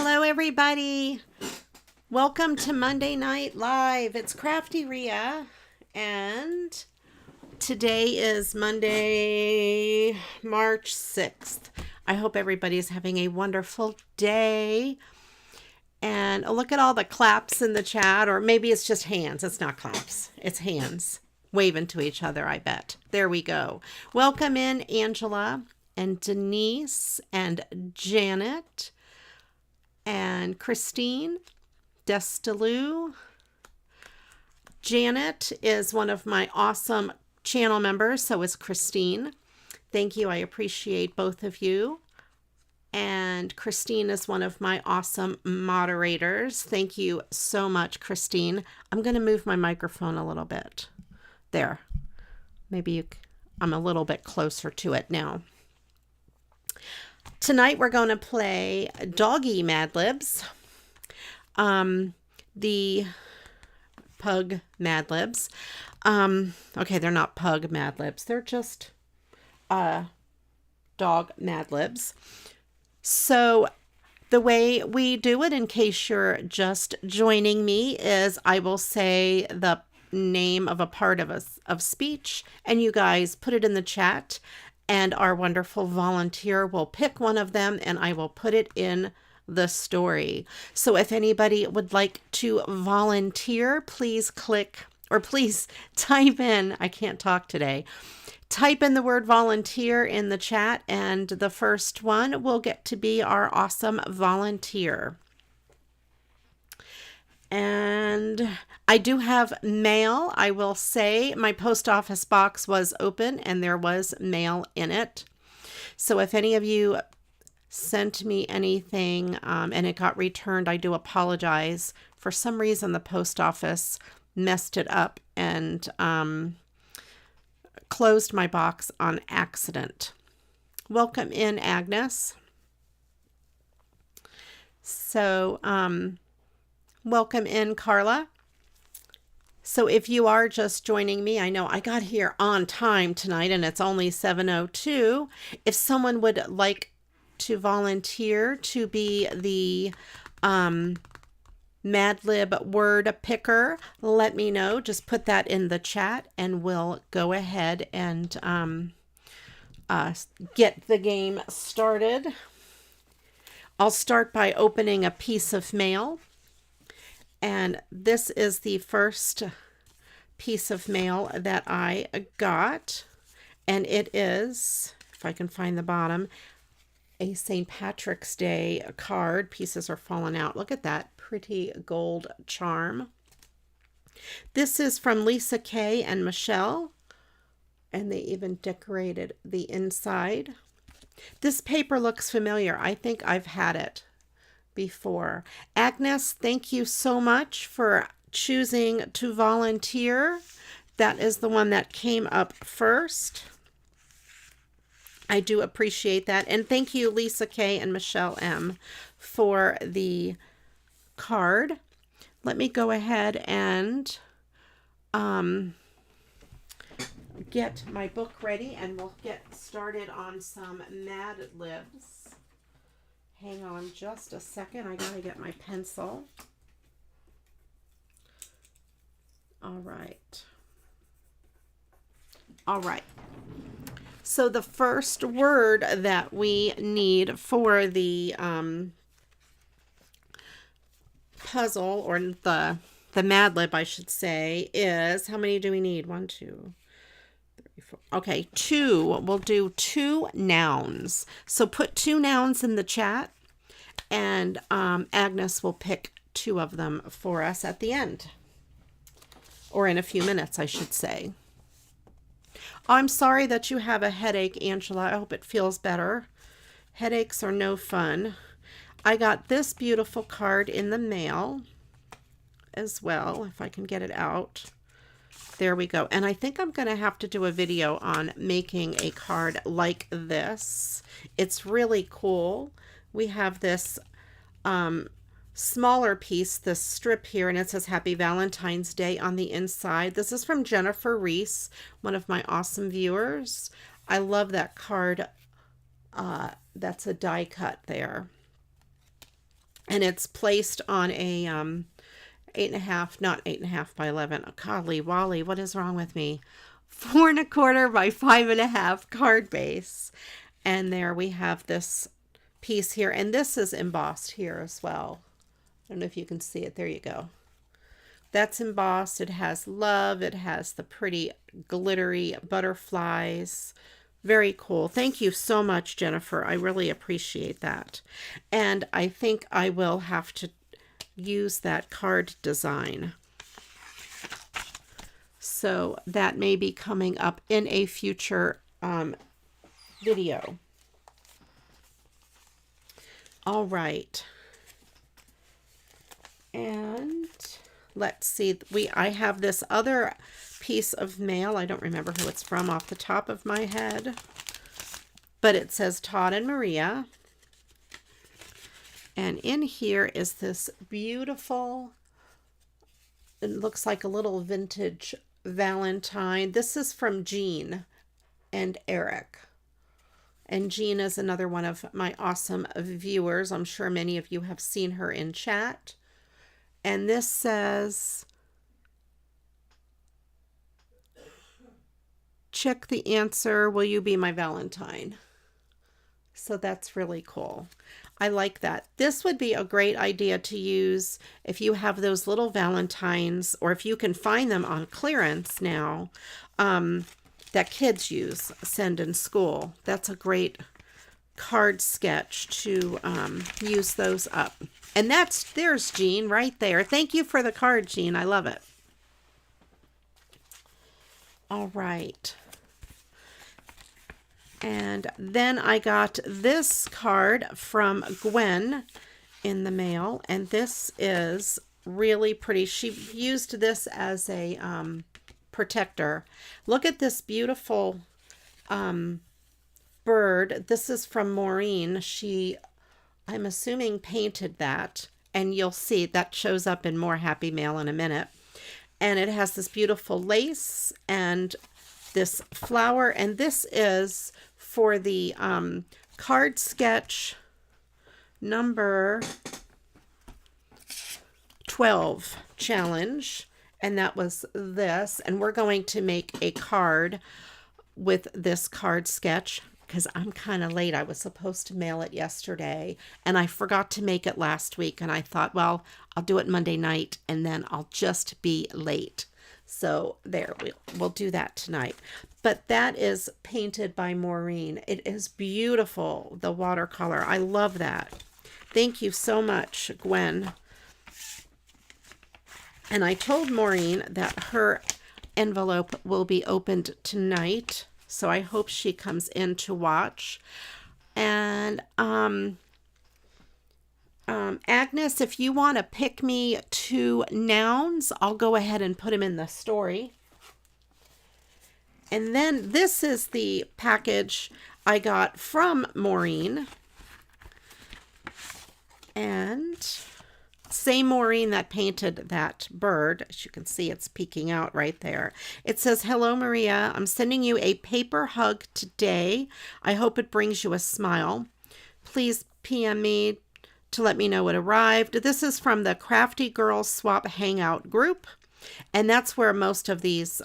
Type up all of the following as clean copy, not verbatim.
Hello, everybody. Welcome to Monday Night Live. It's CraftyRia, and today is Monday, March 6th. I hope everybody's having a wonderful day. And look at all the claps in the chat, or maybe it's just hands. It's not claps. It's hands waving to each other, I bet. There we go. Welcome in Angela and Denise and Janet and Christine, Destalou. Janet is one of my awesome channel members, so is Christine. Thank you. I appreciate both of you. And Christine is one of my awesome moderators. Thank you so much, Christine. I'm going to move my microphone a little bit. There. Maybe I'm a little bit closer to it now. Tonight we're going to play Doggy Mad Libs. The Pug Mad Libs. Okay, they're not Pug Mad Libs. They're just Dog Mad Libs. So the way we do it, in case you're just joining me, is I will say the name of a part of speech, and you guys put it in the chat, and our wonderful volunteer will pick one of them, and I will put it in the story. So if anybody would like to volunteer, please click, or please type in, I can't talk today, type in the word volunteer in the chat, and the first one will get to be our awesome volunteer. And I do have mail. I will say my post office box was open and there was mail in it. So if any of you sent me anything and it got returned, I do apologize. For some reason, the post office messed it up and closed my box on accident. Welcome in, Agnes. So, welcome in, Carla. So if you are just joining me, I know I got here on time tonight and it's only 7:02. If someone would like to volunteer to be the Mad Lib word picker, let me know. Just put that in the chat and we'll go ahead and get the game started. I'll start by opening a piece of mail. And this is the first piece of mail that I got. And it is, if I can find the bottom, a St. Patrick's Day card. Pieces are falling out. Look at that pretty gold charm. This is from Lisa Kay and Michelle. And they even decorated the inside. This paper looks familiar. I think I've had it before. Agnes, thank you so much for choosing to volunteer. That is the one that came up first. I do appreciate that. And thank you, Lisa K and Michelle M, for the card. Let me go ahead and get my book ready and we'll get started on some Mad Libs. Hang on just a second. I gotta get my pencil. All right. All right. So the first word that we need for the puzzle, or the Mad Lib, I should say, is, how many do we need? 1, 2, 3, 4. Okay, 2. We'll do 2 nouns. So put 2 nouns in the chat, and Agnes will pick 2 of them for us at the end. Or in a few minutes, I should say. I'm sorry that you have a headache, Angela. I hope it feels better. Headaches are no fun. I got this beautiful card in the mail as well, if I can get it out. There we go. And I think I'm going to have to do a video on making a card like this. It's really cool. We have this smaller piece, this strip here, and it says Happy Valentine's Day on the inside. This is from Jennifer Reese, one of my awesome viewers. I love that card. That's a die cut there. and it's placed on a 8.5, not 8.5 by 11. Oh, golly, Wally, what is wrong with me? 4.25 by 5.5 card base. And there we have this piece here, and this is embossed here as well. I don't know if you can see it. There you go. That's embossed. It has love. It has the pretty glittery butterflies. Very cool. Thank you so much, Jennifer. I really appreciate that. And I think I will have to use that card design. So that may be coming up in a future video. All right. And let's see, I have this other piece of mail. I don't remember who it's from off the top of my head, but it says Todd and Maria. And in here is this beautiful, it looks like a little vintage Valentine. This is from Jean and Eric. And Jean is another one of my awesome viewers. I'm sure many of you have seen her in chat. And this says, check the answer, will you be my Valentine? So that's really cool. I like that. This would be a great idea to use if you have those little Valentines, or if you can find them on clearance now, that kids send in school. That's a great card sketch to use those up. And there's Jean right there. Thank you for the card, Jean. I love it. All right. And then I got this card from Gwen in the mail. And this is really pretty. She used this as a protector. Look at this beautiful bird. This is from Maureen. I'm assuming, painted that, and you'll see that shows up in more Happy Mail in a minute. And it has this beautiful lace and this flower, and this is for the card sketch number 12 challenge, and that was this. And we're going to make a card with this card sketch, because I'm kind of late. I was supposed to mail it yesterday, and I forgot to make it last week. And I thought, well, I'll do it Monday night, and then I'll just be late. So there, we'll do that tonight. But that is painted by Maureen. It is beautiful, the watercolor. I love that. Thank you so much, Gwen. And I told Maureen that her envelope will be opened tonight. So I hope she comes in to watch. And Agnes, if you want to pick me 2 nouns, I'll go ahead and put them in the story. And then this is the package I got from Maureen. And same Maureen that painted that bird. As you can see, it's peeking out right there. It says, hello, Maria. I'm sending you a paper hug today. I hope it brings you a smile. Please PM me to let me know it arrived. This is from the Crafty Girls Swap Hangout group. And that's where most of these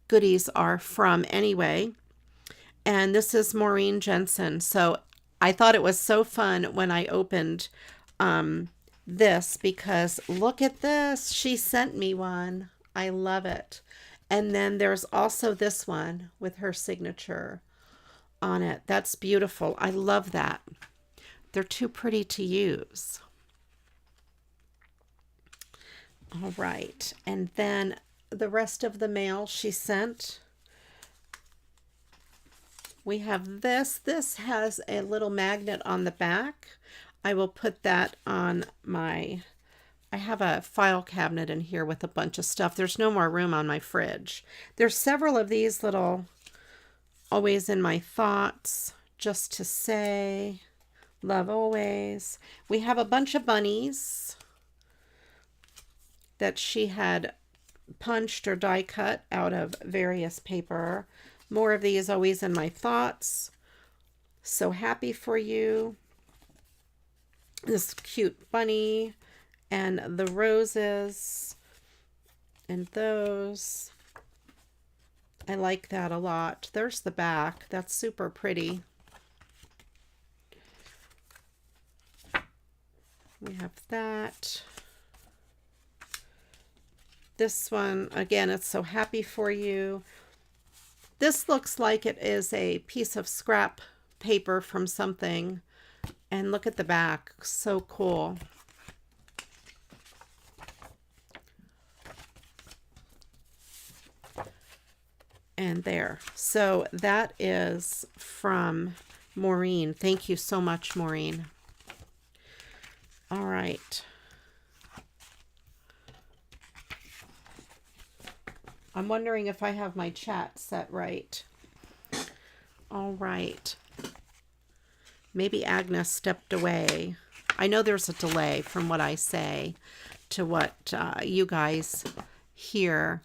goodies are from anyway. And this is Maureen Jensen. So I thought it was so fun when I opened this, because look at this. She sent me one. I love it. And then there's also this one with her signature on it. That's beautiful. I love that. They're too pretty to use. All right. And then the rest of the mail she sent. We have this. This has a little magnet on the back. I will put that on I have a file cabinet in here with a bunch of stuff. There's no more room on my fridge. There's several of these little always in my thoughts, just to say, love always. We have a bunch of bunnies that she had punched or die cut out of various paper. More of these always in my thoughts. So happy for you. this cute bunny and the roses and those. I like that a lot. There's the back. That's super pretty. We have that. This one, again, it's so happy for you. This looks like it is a piece of scrap paper from something. And look at the back. So cool. And there. So that is from Maureen. Thank you so much, Maureen. All right. I'm wondering if I have my chat set right. All right. Maybe Agnes stepped away. I know there's a delay from what I say to what you guys hear.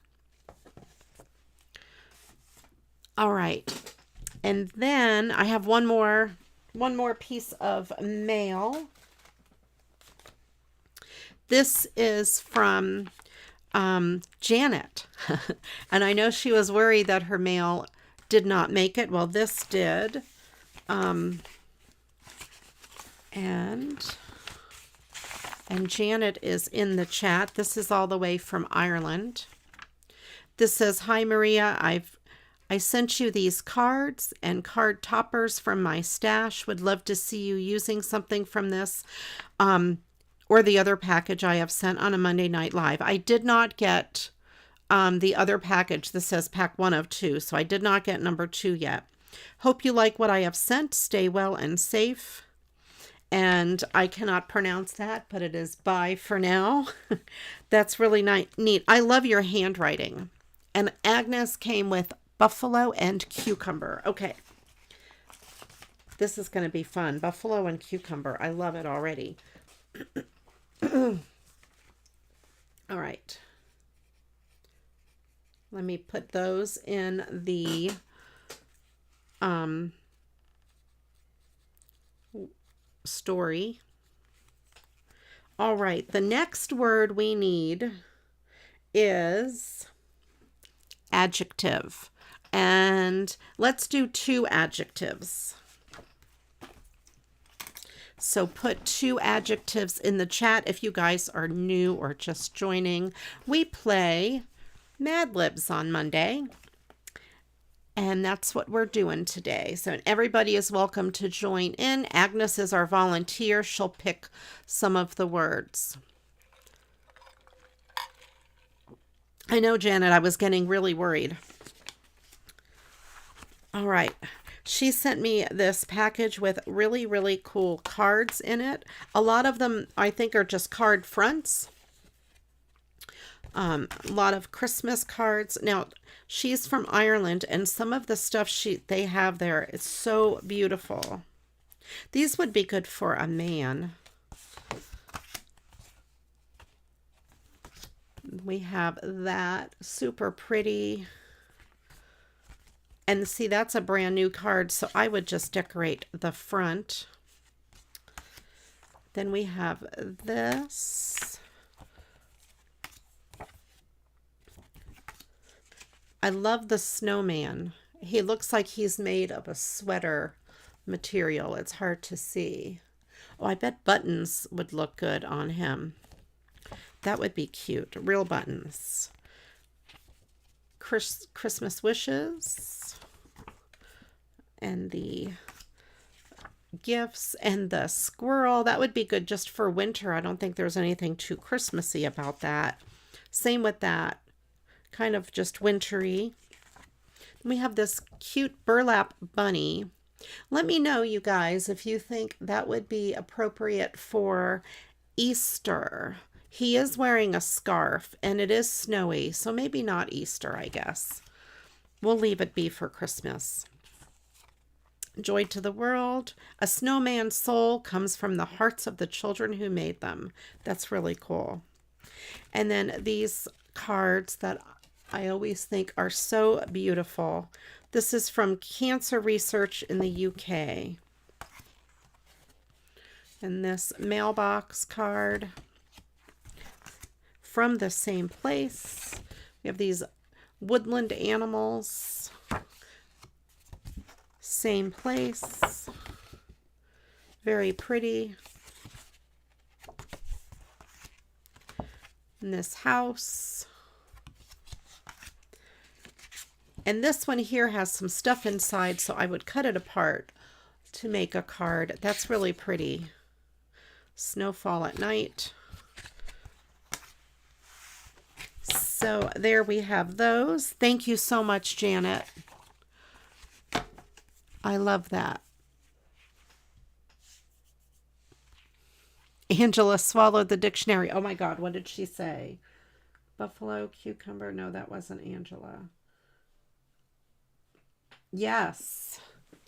All right. And then I have one more piece of mail. This is from Janet. And I know she was worried that her mail did not make it. Well, this did. And Janet is in the chat. This is all the way from Ireland. This says, "Hi Maria, I sent you these cards and card toppers from my stash. Would love to see you using something from this or the other package I have sent on a Monday Night Live." I did not get the other package. This says pack 1 of 2, so I did not get number 2 yet. Hope you like what I have sent. Stay well and safe. And I cannot pronounce that, but it is bye for now. That's really neat. I love your handwriting. And Agnes came with buffalo and cucumber. Okay. This is going to be fun. Buffalo and cucumber. I love it already. All right. Let me put those in the story. All right. The next word we need is adjective. And let's do 2 adjectives. So put 2 adjectives in the chat if you guys are new or just joining. We play Mad Libs on Monday. And that's what we're doing today. So everybody is welcome to join in. Agnes is our volunteer. She'll pick some of the words. I know, Janet, I was getting really worried. All right. She sent me this package with really, really cool cards in it. A lot of them, I think, are just card fronts. A lot of Christmas cards. Now, she's from Ireland, and some of the stuff they have there is so beautiful. These would be good for a man. We have that. Super pretty. And see, that's a brand new card, so I would just decorate the front. Then we have this. I love the snowman. He looks like he's made of a sweater material. It's hard to see. Oh, I bet buttons would look good on him. That would be cute. Real buttons. Christmas wishes. And the gifts and the squirrel. That would be good just for winter. I don't think there's anything too Christmassy about that. Same with that. Kind of just wintry. We have this cute burlap bunny. Let me know, you guys, if you think that would be appropriate for Easter. He is wearing a scarf and it is snowy, so maybe not Easter, I guess. We'll leave it be for Christmas. Joy to the world. A snowman's soul comes from the hearts of the children who made them. That's really cool. And then these cards that I always think are so beautiful. This is from Cancer Research in the UK. And this mailbox card from the same place. We have these woodland animals. Same place. Very pretty. And this house. And this one here has some stuff inside, so I would cut it apart to make a card. That's really pretty. Snowfall at night. So there we have those. Thank you so much, Janet. I love that. Angela swallowed the dictionary. Oh my God, what did she say? Buffalo, cucumber. No, that wasn't Angela. Yes.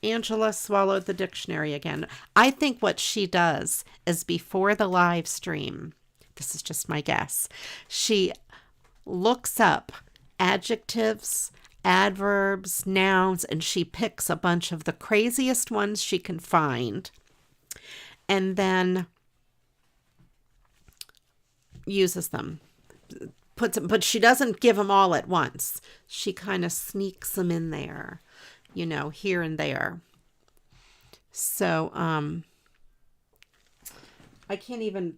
Angela swallowed the dictionary again. I think what she does is before the live stream, this is just my guess, she looks up adjectives, adverbs, nouns, and she picks a bunch of the craziest ones she can find and then uses them. Puts them, but she doesn't give them all at once. She kind of sneaks them in there, you know, here and there. So, I can't even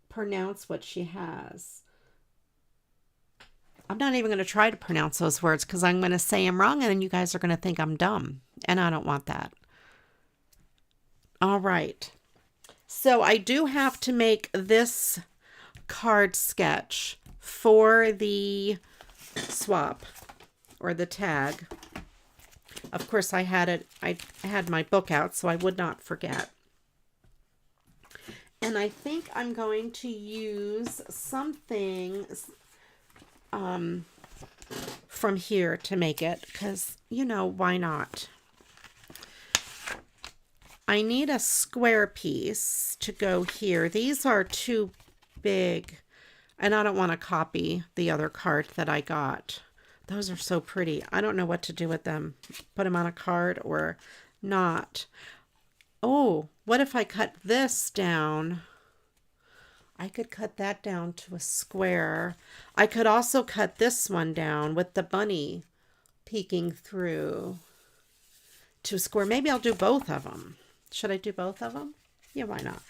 pronounce what she has. I'm not even going to try to pronounce those words because I'm going to say them wrong and then you guys are going to think I'm dumb. And I don't want that. All right. So I do have to make this card sketch for the swap or the tag. Of course, I had my book out so I would not forget. And I think I'm going to use something from here to make it because, you know, why not? I need a square piece to go here. These are too big and I don't want to copy the other card that I got. Those are so pretty. I don't know what to do with them. Put them on a card or not. Oh, what if I cut this down? I could cut that down to a square. I could also cut this one down with the bunny peeking through to a square. Maybe I'll do both of them. Should I do both of them? Yeah, why not?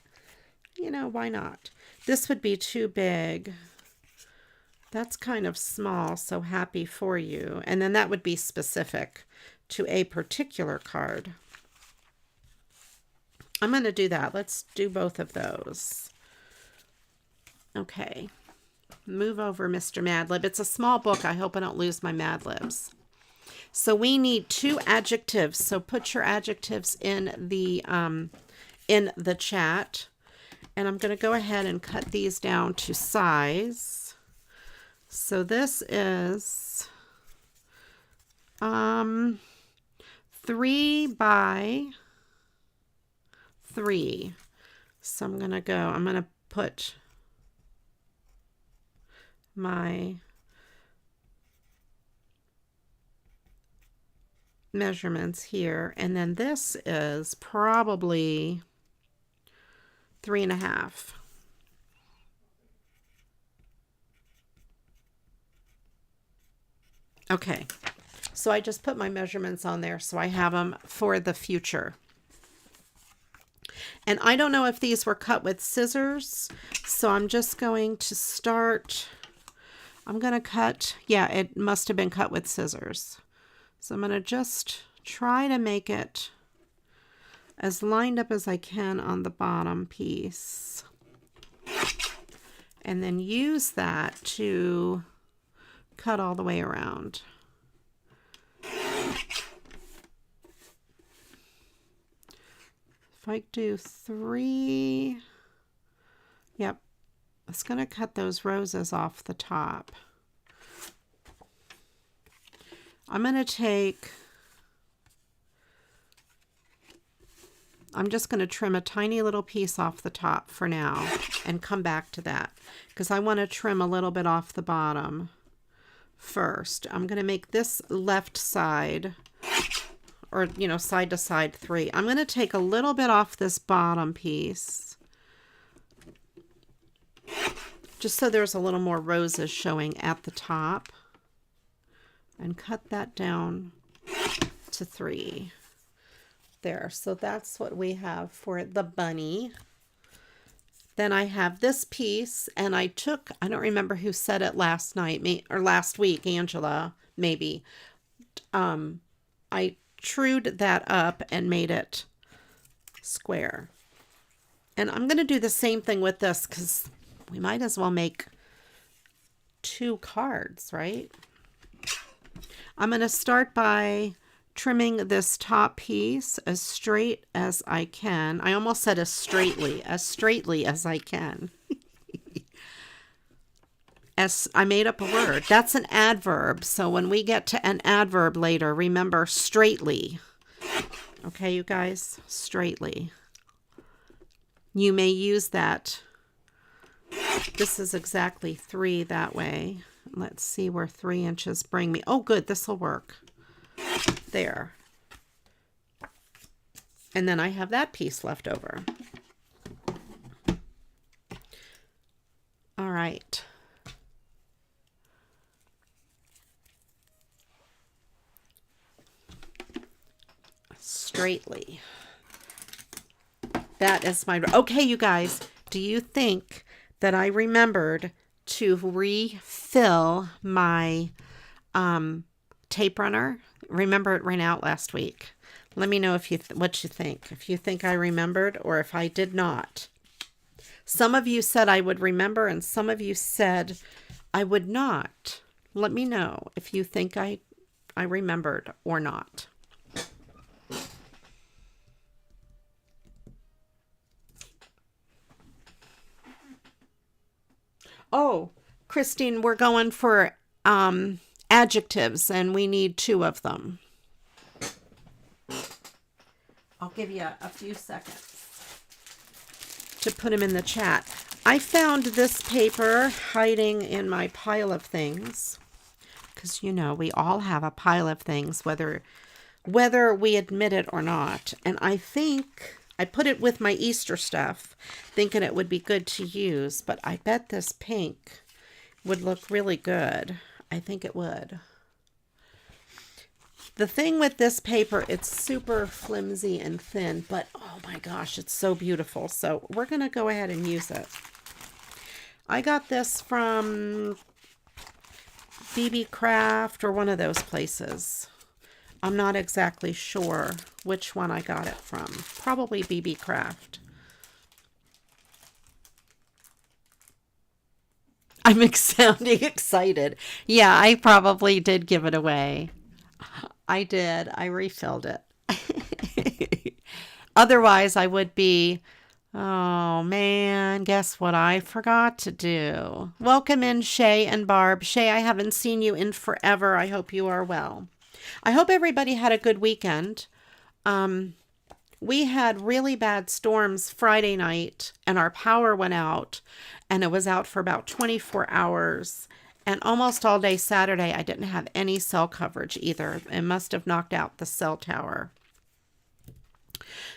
You know, why not? This would be too big. That's kind of small, so happy for you. And then that would be specific to a particular card. I'm going to do that. Let's do both of those. Okay. Move over, Mr. Mad Lib. It's a small book. I hope I don't lose my Mad Libs. So we need 2 adjectives. So put your adjectives in the chat. And I'm going to go ahead and cut these down to size. So this is 3 by 3. So I'm going to put my measurements here. And then this is probably 3.5. Okay, so I just put my measurements on there so I have them for the future. And I don't know if these were cut with scissors, so I'm just going to start. I'm going to cut, yeah, it must have been cut with scissors. So I'm going to just try to make it as lined up as I can on the bottom piece. And then use that to cut all the way around. If I do 3, yep, it's going to cut those roses off the top. I'm going to I'm just going to trim a tiny little piece off the top for now and come back to that because I want to trim a little bit off the bottom first. I'm going to make this left side, or, you know, side to side 3. I'm going to take a little bit off this bottom piece just so there's a little more roses showing at the top. And cut that down to 3. There, so that's what we have for the bunny. Then I have this piece, and I don't remember who said it last night, or last week, Angela, maybe. I trued that up and made it square. And I'm going to do the same thing with this because we might as well make 2 cards, right? I'm going to start by trimming this top piece as straight as I can. I almost said as straightly as I can. As I made up a word. That's an adverb. So when we get to an adverb later, remember straightly. Okay, you guys? Straightly. You may use that. This is exactly 3 that way. Let's see where 3 inches bring me. Oh, good. This will work. There. And then I have that piece left over. All right. Straightly. That is my... Okay, you guys. Do you think that I remembered to refill my tape runner? Remember, it ran out last week. Let me know if what you think. If you think I remembered or if I did not. Some of you said I would remember and some of you said I would not. Let me know if you think I remembered or not. Oh, Christine, we're going for adjectives, and we need 2 of them. I'll give you a few seconds to put them in the chat. I found this paper hiding in my pile of things, because, you know, we all have a pile of things, whether we admit it or not. And I think... I put it with my Easter stuff, thinking it would be good to use, but I bet this pink would look really good. I think it would. The thing with this paper, it's super flimsy and thin, but oh my gosh, it's so beautiful. So we're going to go ahead and use it. I got this from BB Craft or one of those places. I'm not exactly sure which one I got it from. Probably BB Craft. I'm sounding excited. Yeah, I probably did give it away. I did. I refilled it. Otherwise, I would be, oh man, guess what I forgot to do? Welcome in, Shay and Barb. Shay, I haven't seen you in forever. I hope you are well. I hope everybody had a good weekend. We had really bad storms Friday night, and our power went out, and it was out for about 24 hours. And almost all day Saturday, I didn't have any cell coverage either. It must have knocked out the cell tower.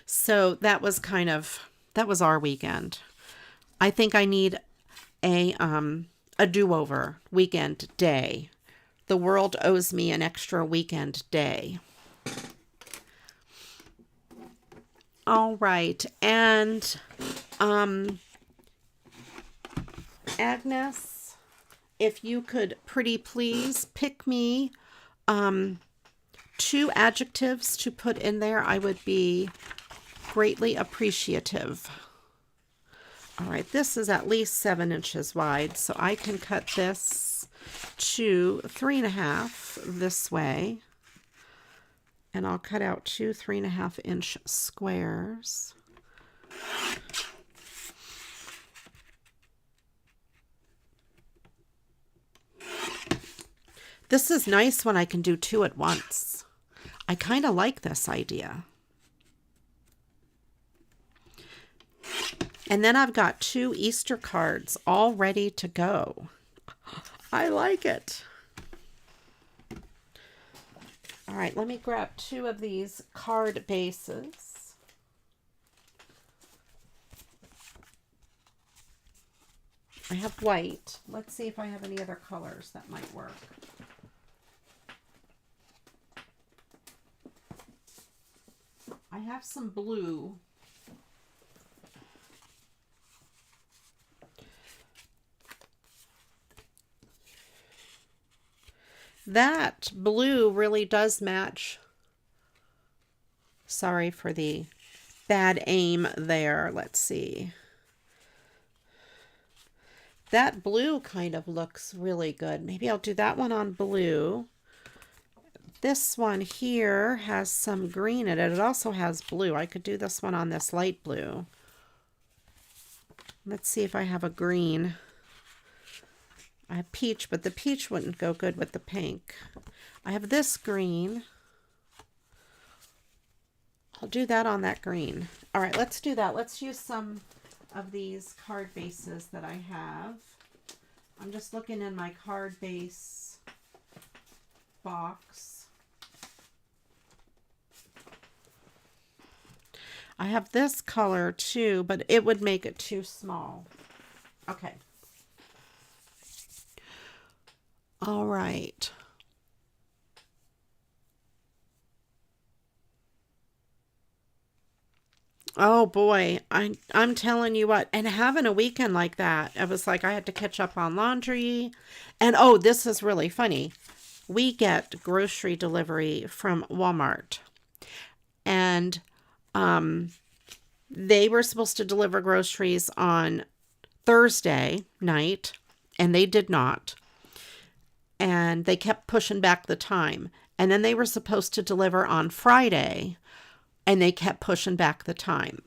So that was our weekend. I think I need a do-over weekend day. The world owes me an extra weekend day. All right. And Agnes, if you could pretty please pick me 2 adjectives to put in there, I would be greatly appreciative. All right. This is at least 7 inches wide, so I can cut this to 3.5 this way, and I'll cut out 2 3.5 inch squares. This is nice when I can do 2 at once. I kind of like this idea. And then I've got 2 Easter cards all ready to go. I like it. All right, let me grab 2 of these card bases. I have white. Let's see if I have any other colors that might work. I have some blue. That blue really does match. Sorry for the bad aim there. Let's see. That blue kind of looks really good. Maybe I'll do that one on blue. This one here has some green in it. It also has blue. I could do this one on this light blue. Let's see if I have a green. I have peach, but the peach wouldn't go good with the pink. I have this green. I'll do that on that green. All right, let's do that. Let's use some of these card bases that I have. I'm just looking in my card base box. I have this color too, but it would make it too small. Okay. All right. Oh boy, I'm telling you what, and having a weekend like that, it was like I had to catch up on laundry. And oh, this is really funny. We get grocery delivery from Walmart. And they were supposed to deliver groceries on Thursday night, and they did not. And they kept pushing back the time. And then they were supposed to deliver on Friday, and they kept pushing back the time.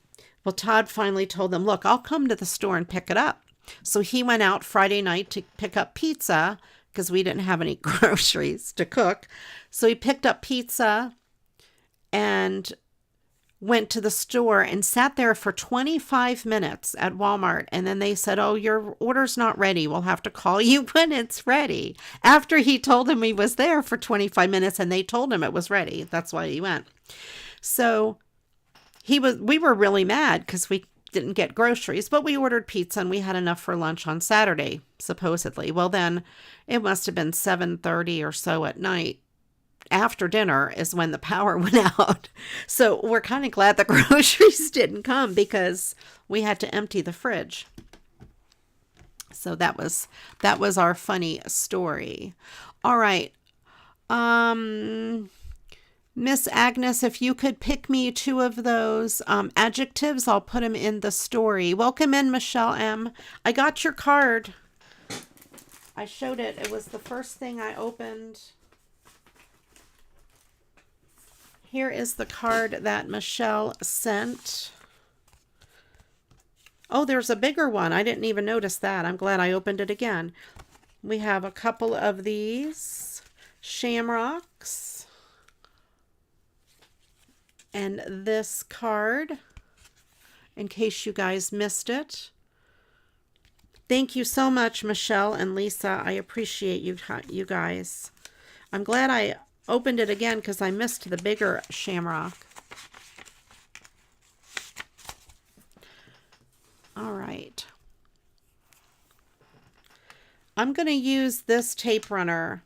Well, Todd finally told them, look, I'll come to the store and pick it up. So he went out Friday night to pick up pizza because we didn't have any groceries to cook. So he picked up pizza and went to the store and sat there for 25 minutes at Walmart. And then they said, oh, your order's not ready. We'll have to call you when it's ready. After he told them he was there for 25 minutes and they told him it was ready. That's why he went. So we were really mad because we didn't get groceries, but we ordered pizza and we had enough for lunch on Saturday, supposedly. Well, then it must have been 7:30 or so at night. After dinner is when the power went out. So we're kind of glad the groceries didn't come because we had to empty the fridge. So that was our funny story. All right. Miss Agnes, if you could pick me two of those adjectives, I'll put them in the story. Welcome in, Michelle M. I got your card. I showed it. It was the first thing I opened. Here is the card that Michelle sent. Oh, there's a bigger one. I didn't even notice that. I'm glad I opened it again. We have a couple of these shamrocks. And this card, in case you guys missed it. Thank you so much, Michelle and Lisa. I appreciate you guys. I'm glad I opened it again because I missed the bigger shamrock. All right. I'm going to use this tape runner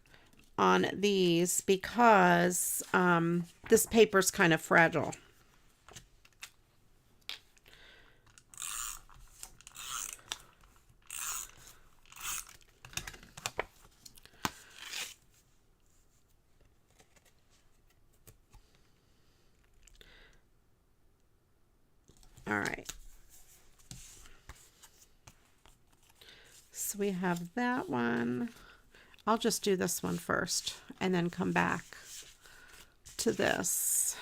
on these because this paper's kind of fragile. All right. So we have that one. I'll just do this one first and then come back to this.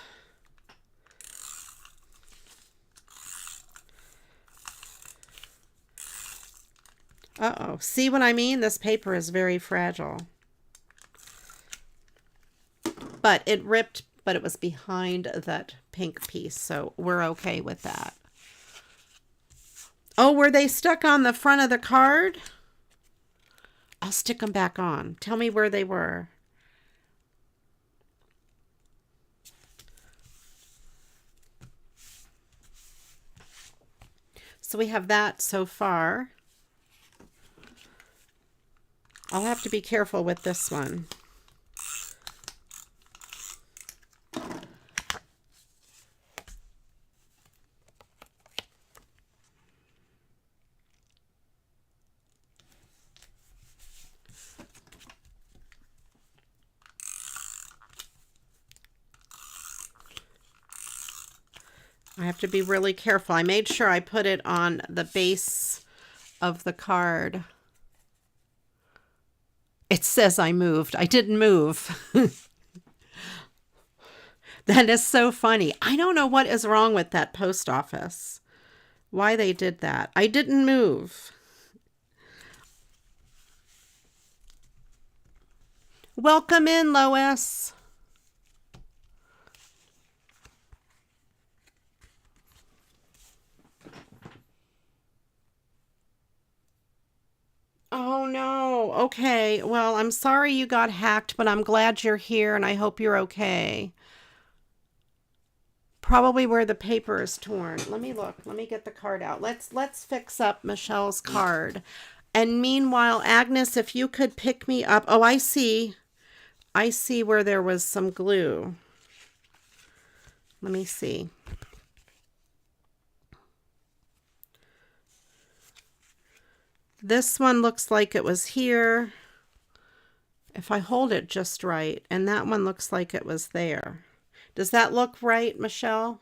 Uh-oh. See what I mean? This paper is very fragile. But it ripped, but it was behind that pink piece, so we're okay with that. Oh, were they stuck on the front of the card? I'll stick them back on. Tell me where they were. So we have that so far. I'll have to be careful with this one. I have to be really careful. I made sure I put it on the base of the card. It says I moved. I didn't move. That is so funny. I don't know what is wrong with that post office. Why they did that. I didn't move. Welcome in, Lois. Oh no. Okay. Well, I'm sorry you got hacked, but I'm glad you're here and I hope you're okay. Probably where the paper is torn. Let me look. Let me get the card out. Let's fix up Michelle's card. And meanwhile, Agnes, if you could pick me up. Oh, I see. I see where there was some glue. Let me see. This one looks like it was here. If I hold it just right. And that one looks like it was there. Does that look right, Michelle?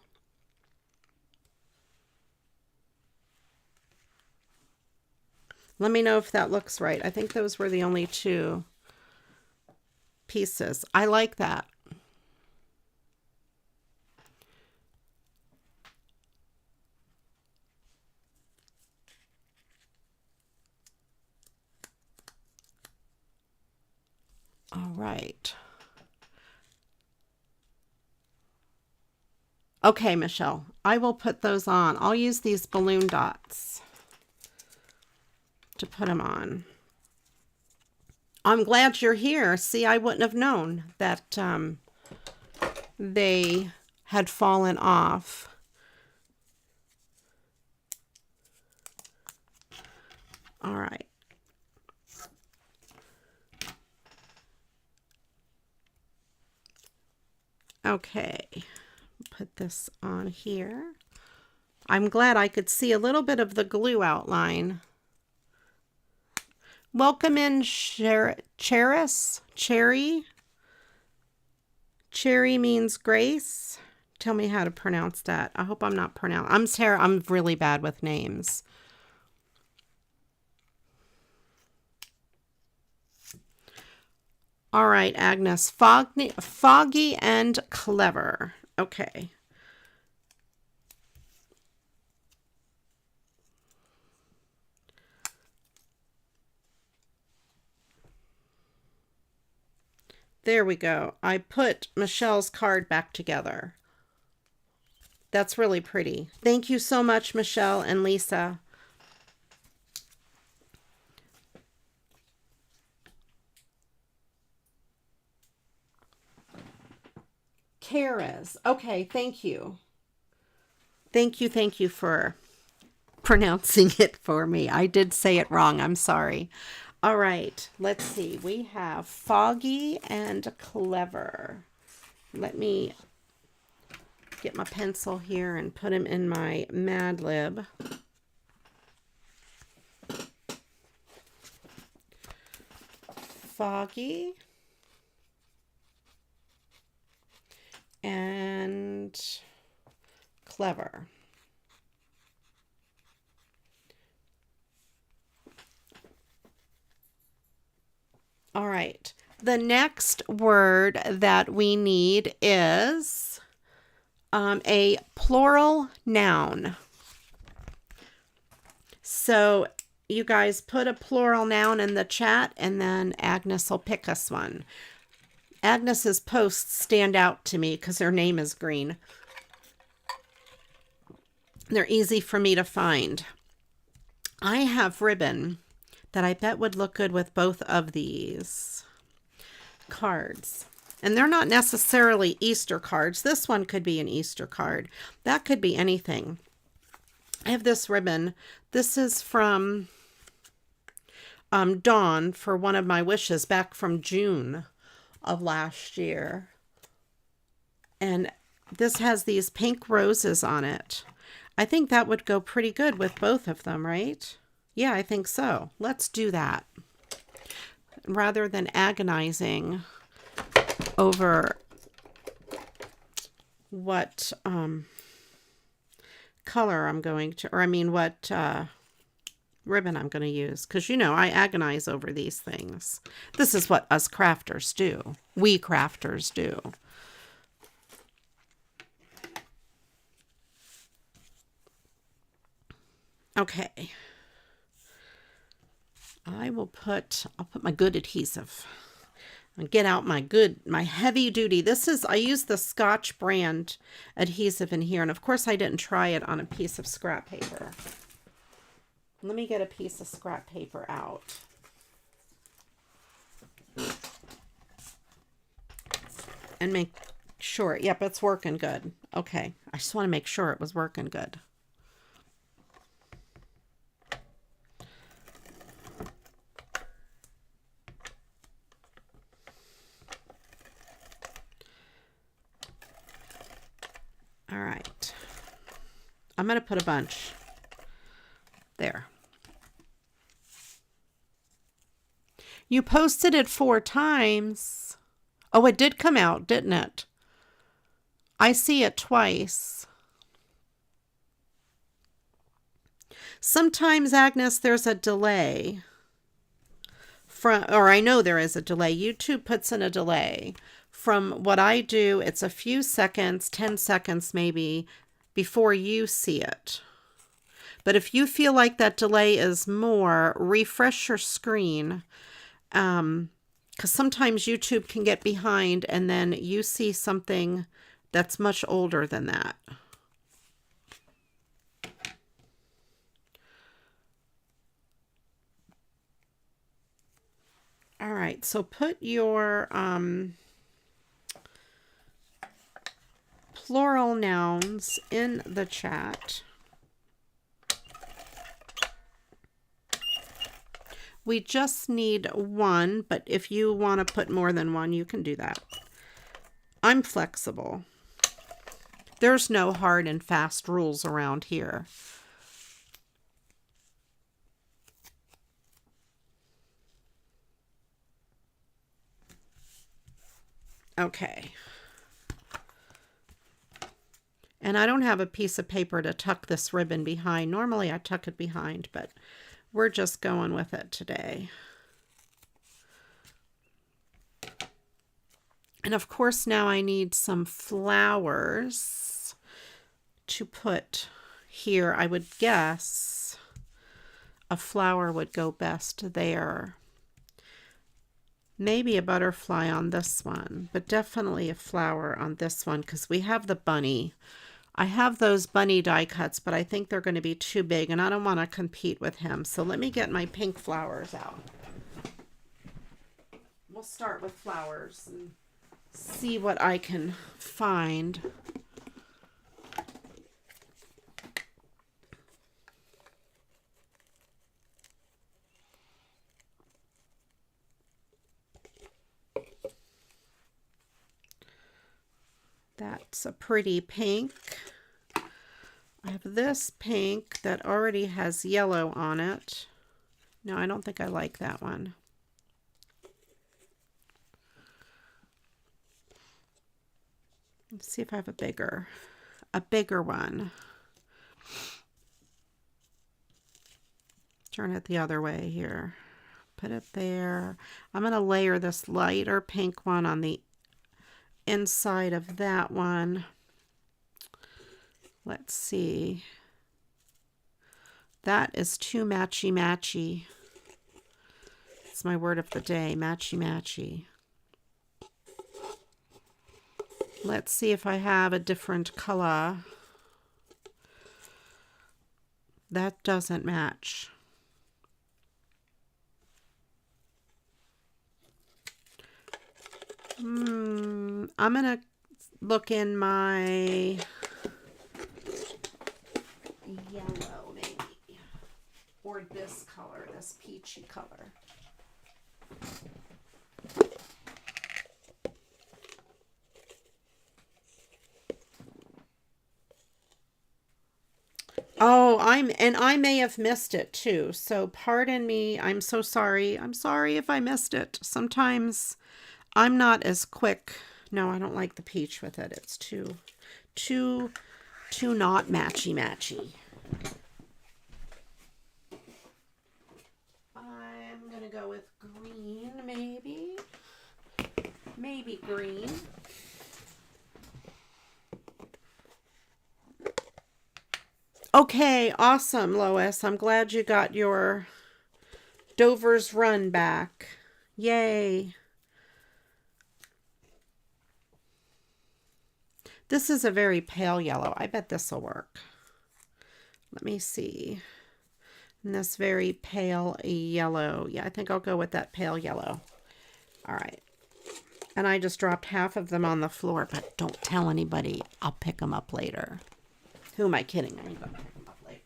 Let me know if that looks right. I think those were the only two pieces. I like that. All right. Okay, Michelle, I will put those on. I'll use these balloon dots to put them on. I'm glad you're here. See, I wouldn't have known that they had fallen off. All right. Okay, put this on here. I'm glad I could see a little bit of the glue outline. Welcome in, Cheris. Cherry. Cherry means grace. Tell me how to pronounce that. I hope I'm not pronouncing. I'm Sarah. I'm really bad with names. All right, Agnes. Foggy and clever. Okay. There we go. I put Michelle's card back together. That's really pretty. Thank you so much, Michelle and Lisa. Karas. Okay, thank you. Thank you for pronouncing it for me. I did say it wrong. I'm sorry. All right, let's see. We have foggy and clever. Let me get my pencil here and put him in my Mad Lib. Foggy and clever. All right. The next word that we need is a plural noun. So you guys put a plural noun in the chat and then Agnes will pick us one. Agnes's posts stand out to me because her name is green. They're easy for me to find. I have ribbon that I bet would look good with both of these cards. And they're not necessarily Easter cards. This one could be an Easter card. That could be anything. I have this ribbon. This is from Dawn for one of my wishes back from June of last year. And this has these pink roses on it. I think that would go pretty good with both of them, right? Yeah, I think so. Let's do that. Rather than agonizing over what color I'm going to, or I mean what ribbon I'm going to use. Because, you know, I agonize over these things. This is what us crafters do. We crafters do. Okay. I'll put my good adhesive and get out my heavy duty. I use the Scotch brand adhesive in here. And of course I didn't try it on a piece of scrap paper. Let me get a piece of scrap paper out. And make sure, yep, it's working good. Okay, I just want to make sure it was working good. All right. I'm going to put a bunch there. You posted it 4 times. Oh, it did come out, didn't it? I see it twice. Sometimes, Agnes, there's a delay. Or I know there is a delay. YouTube puts in a delay. From what I do, it's a few seconds, 10 seconds maybe, before you see it. But if you feel like that delay is more, refresh your screen. Because sometimes YouTube can get behind and then you see something that's much older than that. All right, so put your plural nouns in the chat. We just need 1, but if you want to put more than 1, you can do that. I'm flexible. There's no hard and fast rules around here. Okay. And I don't have a piece of paper to tuck this ribbon behind. Normally I tuck it behind, but we're just going with it today. And of course now I need some flowers to put here. I would guess a flower would go best there. Maybe a butterfly on this one, but definitely a flower on this one because we have the bunny. I have those bunny die cuts, but I think they're going to be too big and I don't want to compete with him. So let me get my pink flowers out. We'll start with flowers and see what I can find. That's a pretty pink. I have this pink that already has yellow on it. No, I don't think I like that one. Let's see if I have a bigger one. Turn it the other way here. Put it there. I'm going to layer this lighter pink one on the inside of that one. Let's see. That is too matchy-matchy. It's my word of the day, matchy-matchy. Let's see if I have a different color. That doesn't match. I'm gonna look in my yellow maybe, or toward this color, this peachy color. Oh, I may have missed it too. So pardon me. I'm so sorry. I'm sorry if I missed it. Sometimes I'm not as quick. No, I don't like the peach with it. It's too not matchy. I'm going to go with green, maybe. Maybe green. Okay, awesome, Lois. I'm glad you got your Dover's Run back. Yay. This is a very pale yellow. I bet this will work. Let me see. And this very pale yellow. Yeah, I think I'll go with that pale yellow. All right. And I just dropped half of them on the floor, but don't tell anybody. I'll pick them up later. Who am I kidding? I'm going to pick them up later.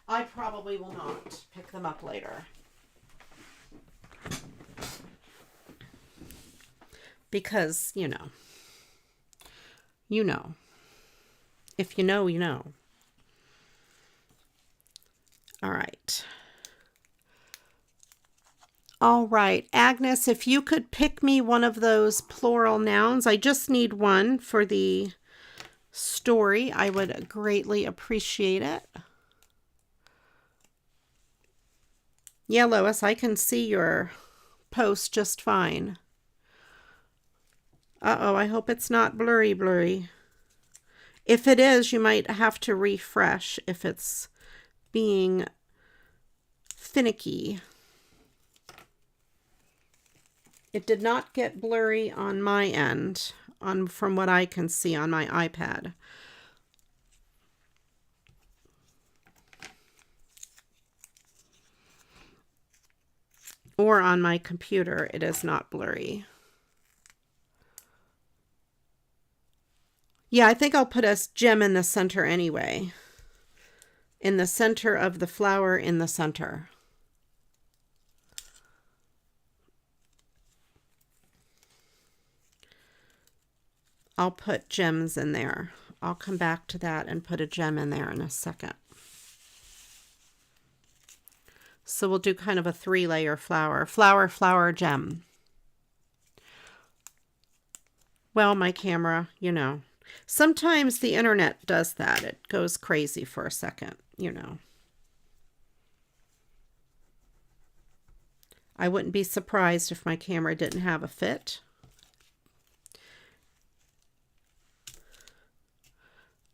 I probably will not pick them up later. Because, you know. If you know, you know. All right. All right, Agnes, if you could pick me one of those plural nouns, I just need one for the story. I would greatly appreciate it. Yeah, Lois, I can see your post just fine. Uh-oh, I hope it's not blurry. If it is, you might have to refresh if it's being finicky. It did not get blurry on my end, from what I can see on my iPad. Or on my computer, it is not blurry. Yeah, I think I'll put a gem in the center anyway. In the center of the flower, in the center. I'll put gems in there. I'll come back to that and put a gem in there in a second. So we'll do kind of a 3-layer flower. Flower, flower, gem. Well, my camera, you know. Sometimes the internet does that. It goes crazy for a second, you know. I wouldn't be surprised if my camera didn't have a fit.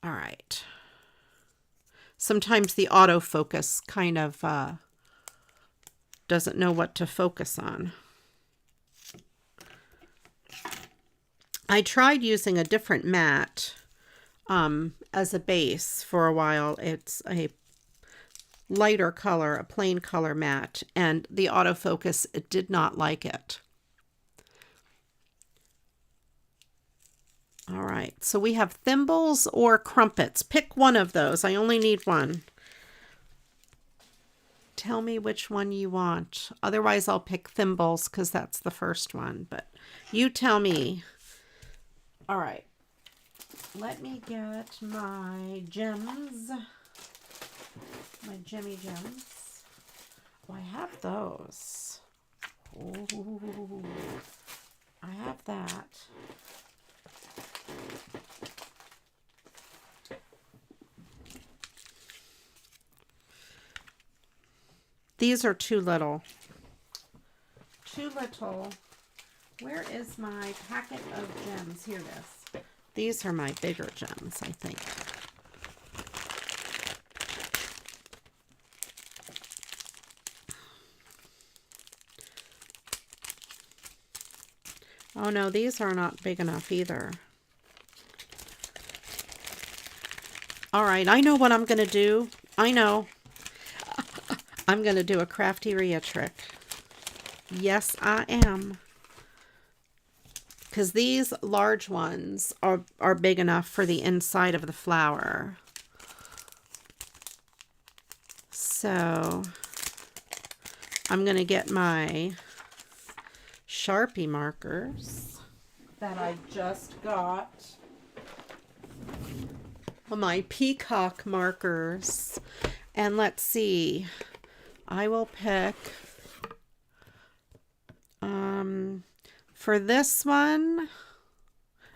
All right. Sometimes the autofocus kind of doesn't know what to focus on. I tried using a different mat as a base for a while. It's a lighter color, a plain color mat, and the autofocus, it did not like it. All right, so we have thimbles or crumpets. Pick one of those. I only need one. Tell me which one you want. Otherwise, I'll pick thimbles because that's the first one, but you tell me. All right, let me get my gems, my gemmy gems. Oh, I have those. Oh, I have that. These are too little. Too little. Where is my packet of gems? Here it is. These are my bigger gems, I think. Oh no, these are not big enough either. All right, I know what I'm going to do. I know. I'm going to do a CraftyRia trick. Yes, I am. Because these large ones are big enough for the inside of the flower. So I'm going to get my Sharpie markers that I just got. My peacock markers. And let's see. I will pick for this one,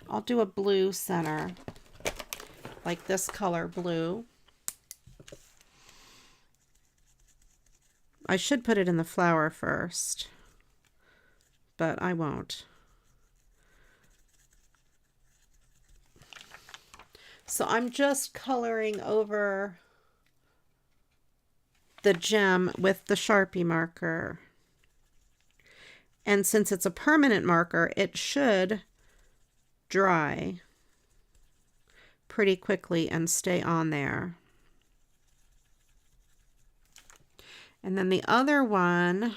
I'll do a blue center, like this color blue. I should put it in the flower first, but I won't. So I'm just coloring over the gem with the Sharpie marker. And since it's a permanent marker, it should dry pretty quickly and stay on there. And then the other one,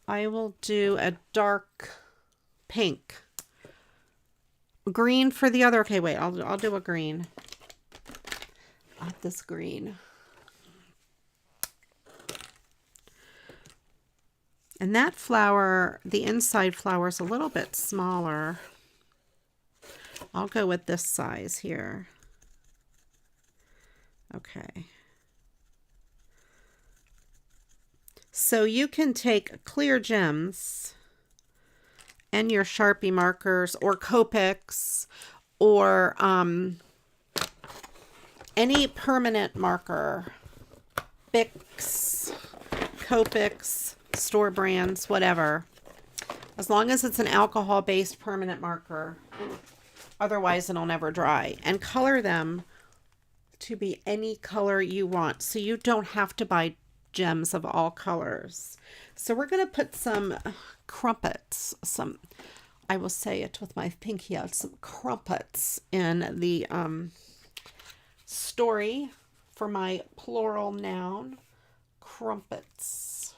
I will do a dark pink. Green for the other. Okay, wait, I'll do a green. This green. And that flower, the inside flower is a little bit smaller. I'll go with this size here. Okay. So you can take clear gems and your Sharpie markers or Copics or any permanent marker, Bics, Copics, store brands, whatever, as long as it's an alcohol-based permanent marker. Otherwise it'll never dry. And color them to be any color you want, so you don't have to buy gems of all colors. So we're going to put some crumpets, I will say it with my pinky out, some crumpets in the story for my plural noun, crumpets.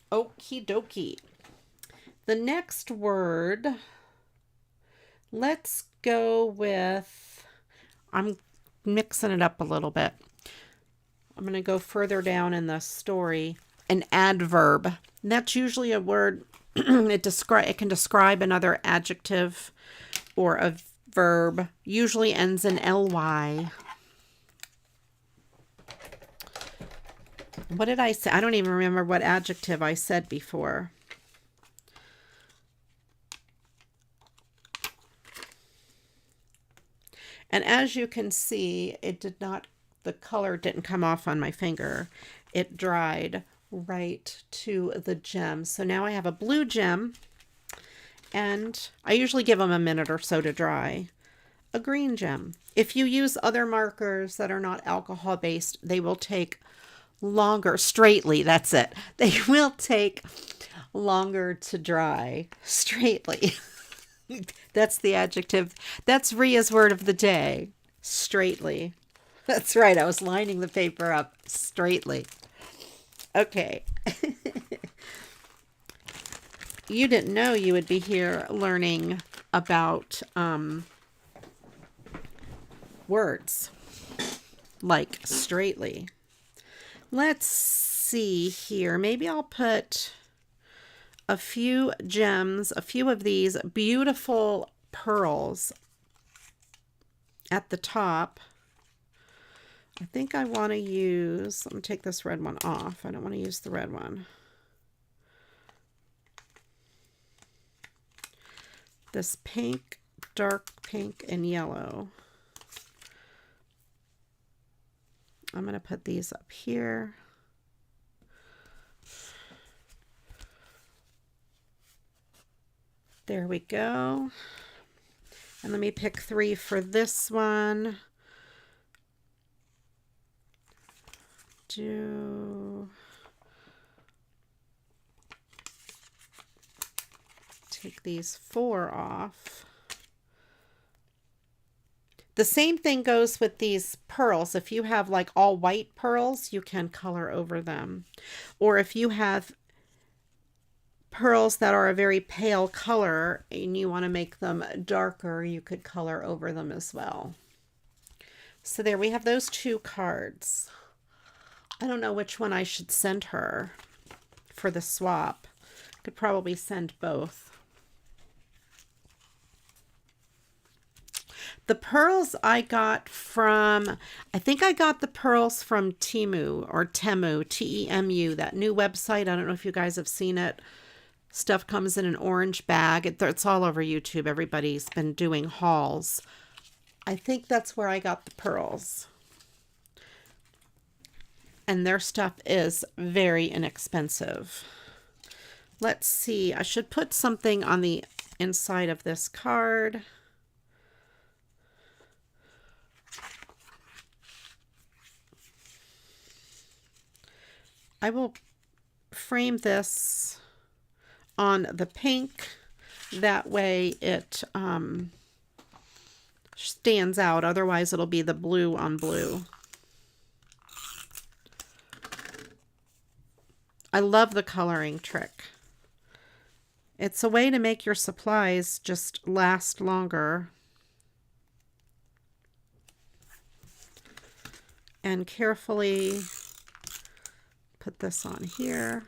Okie dokie. The next word, let's go with, I'm mixing it up a little bit. I'm going to go further down in the story, an adverb. And that's usually a word, it can describe another adjective or a verb, usually ends in ly. What did I say? I don't even remember what adjective I said before. And as you can see, the color didn't come off on my finger. It dried right to the gem. So now I have a blue gem, and I usually give them a minute or so to dry. A green gem. If you use other markers that are not alcohol based, they will take longer. Straightly, that's it. They will take longer to dry. Straightly. That's the adjective. That's Ria's word of the day. Straightly. That's right. I was lining the paper up straightly. Okay. You didn't know you would be here learning about words like straightly. Let's see here. Maybe I'll put a few gems, a few of these beautiful pearls at the top. I think I want to use, let me take this red one off. I don't want to use the red one. This pink, dark pink, and yellow. I'm going to put these up here. There we go. And let me pick 3 for this one. Take these 4 off. The same thing goes with these pearls. If you have like all white pearls, you can color over them. Or if you have pearls that are a very pale color and you want to make them darker, you could color over them as well. So there we have those 2 cards. I don't know which one I should send her for the swap. Could probably send both. The pearls I got from, I think I got the pearls from Temu or Temu, T-E-M-U, that new website. I don't know if you guys have seen it. Stuff comes in an orange bag. It's all over YouTube. Everybody's been doing hauls. I think that's where I got the pearls. And their stuff is very inexpensive. Let's see. I should put something on the inside of this card. I will frame this on the pink. That way it stands out. Otherwise it'll be the blue on blue. I love the coloring trick. It's a way to make your supplies just last longer. And carefully put this on here.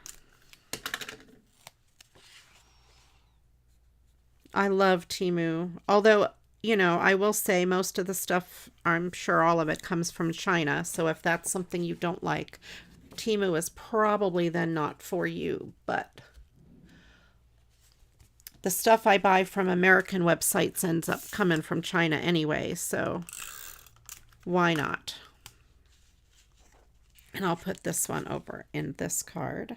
I love Temu. Although, you know, I will say most of the stuff, I'm sure all of it comes from China. So if that's something you don't like, Temu is probably then not for you. But the stuff I buy from American websites ends up coming from China anyway. So why not? And I'll put this one over in this card.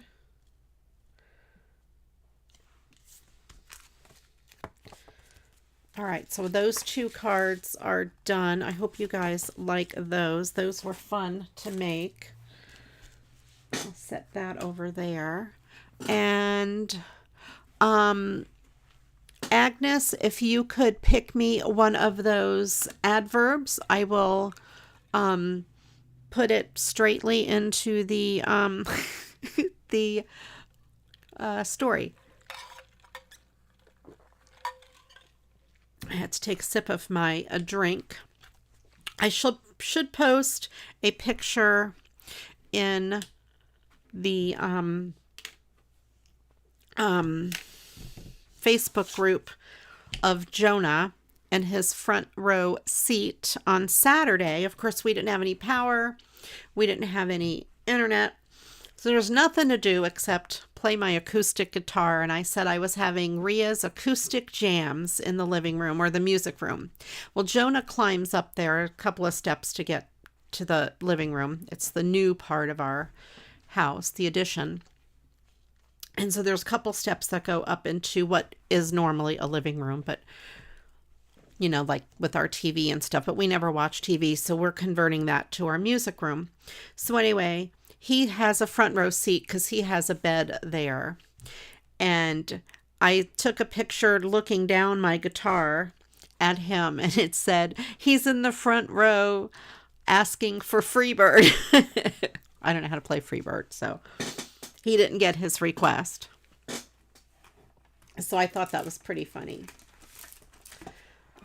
All right, so those 2 cards are done. I hope you guys like those. Those were fun to make. I'll set that over there. And Agnes, if you could pick me one of those adverbs, I will put it straightly into the the story. I had to take a sip of my drink. I should post a picture in the Facebook group of Jonah and his front row seat on Saturday. Of course, we didn't have any power. We didn't have any internet. So there's nothing to do except play my acoustic guitar. And I said I was having Ria's acoustic jams in the living room or the music room. Well, Jonah climbs up there a couple of steps to get to the living room. It's the new part of our house, the addition. And so there's a couple steps that go up into what is normally a living room, but you know, like with our TV and stuff, but we never watch TV. So we're converting that to our music room. So anyway, he has a front row seat because he has a bed there. And I took a picture looking down my guitar at him and it said, he's in the front row asking for Freebird. I don't know how to play Freebird, so he didn't get his request. So I thought that was pretty funny.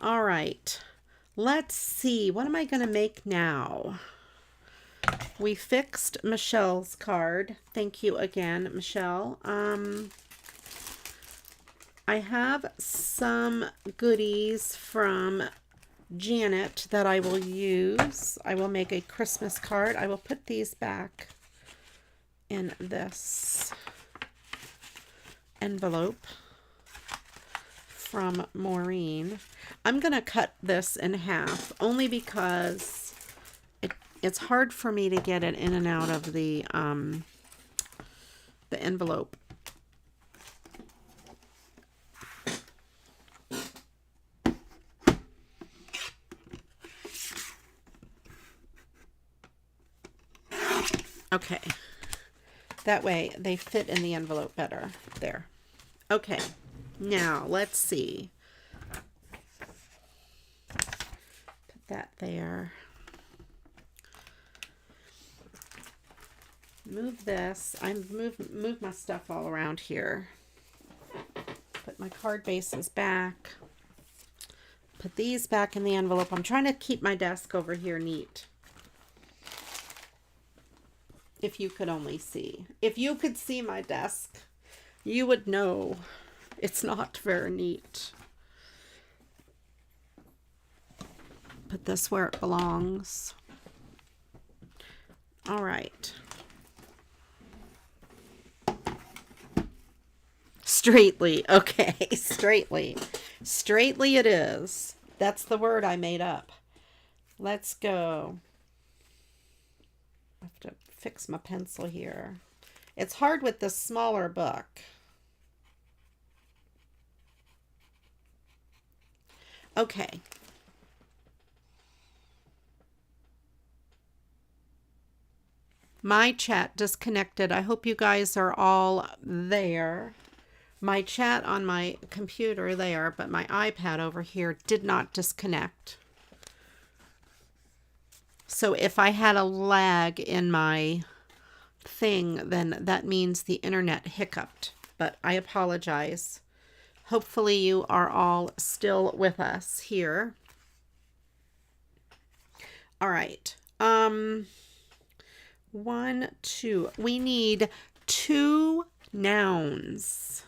All right, let's see. What am I going to make now? We fixed Michelle's card. Thank you again, Michelle. I have some goodies from Janet that I will use. I will make a Christmas card. I will put these back in this envelope from Maureen. I'm going to cut this in half only because it's hard for me to get it in and out of the envelope. Okay. That way they fit in the envelope better. There. Okay. Now, let's see. Put that there. Move this. I move my stuff all around here. get my card bases back. Put these back in the envelope. I'm trying to keep my desk over here neat. If you could only see. If you could see my desk, you would know it's not very neat. Put this where it belongs. All right. Straightly. Okay, straightly. Straightly it is. That's the word I made up. Let's go. I have to fix my pencil here. It's hard with this smaller book. Okay. My chat disconnected. I hope you guys are all there. My chat on my computer there, but my iPad over here did not disconnect. So if I had a lag in my thing, then that means the internet hiccuped. But I apologize. Hopefully you are all still with us here. All right. 1, 2. We need 2 nouns.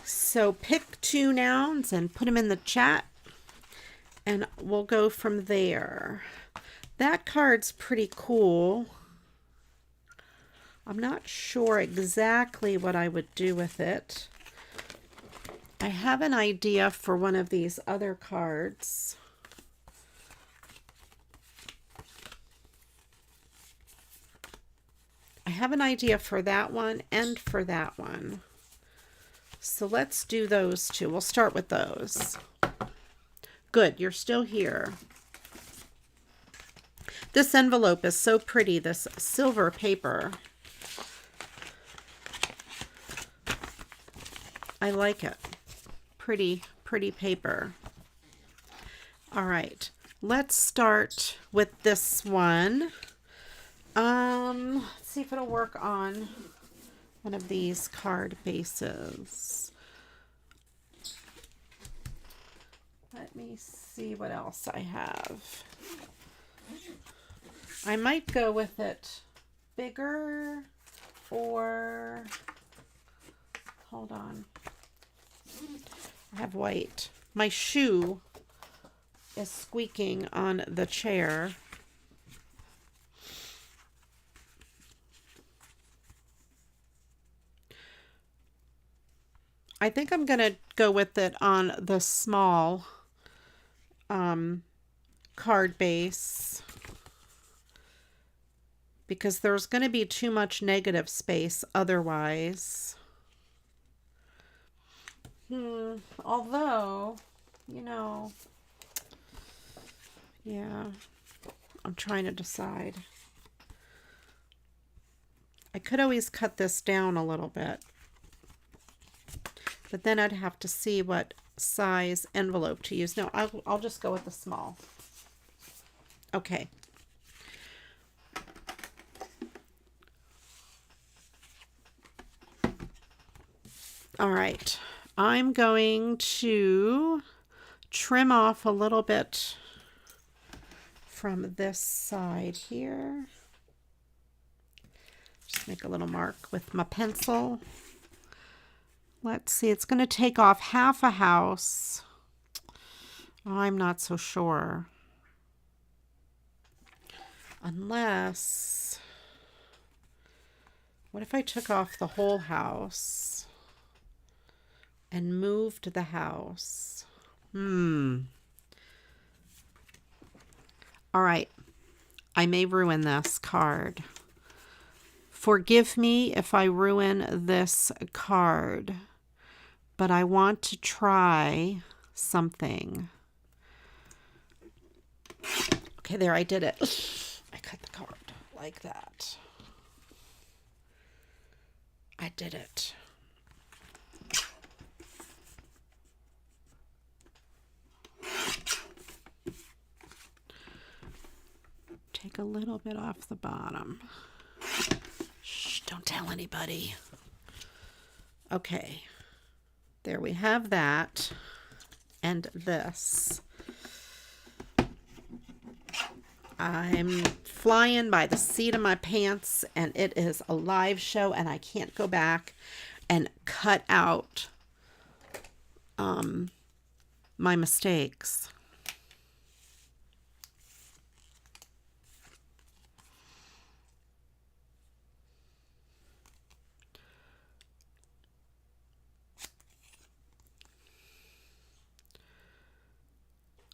So pick 2 nouns and put them in the chat, and we'll go from there. That card's pretty cool. I'm not sure exactly what I would do with it. I have an idea for one of these other cards. I have an idea for that one and for that one. So let's do those 2. We'll start with those. Good, you're still here. This envelope is so pretty, this silver paper. I like it. Pretty, pretty paper. All right, let's start with this one. Let's see if it'll work on one of these card bases. Let me see what else I have. I might go with it bigger, or hold on. I have white. My shoe is squeaking on the chair. I think I'm going to go with it on the small card base, because there's going to be too much negative space otherwise. Although, you know, yeah, I'm trying to decide. I could always cut this down a little bit, but then I'd have to see what size envelope to use. No, I'll just go with the small. Okay. All right. I'm going to trim off a little bit from this side here. Just make a little mark with my pencil. Let's see, it's going to take off half a house. I'm not so sure. Unless, what if I took off the whole house and moved the house? All right, I may ruin this card. Forgive me if I ruin this card, but I want to try something. Okay, there, I did it. I cut the card like that. I did it. Take a little bit off the bottom. Shh, don't tell anybody. Okay, there we have that. And this. I'm flying by the seat of my pants, and it is a live show, and I can't go back and cut out my mistakes.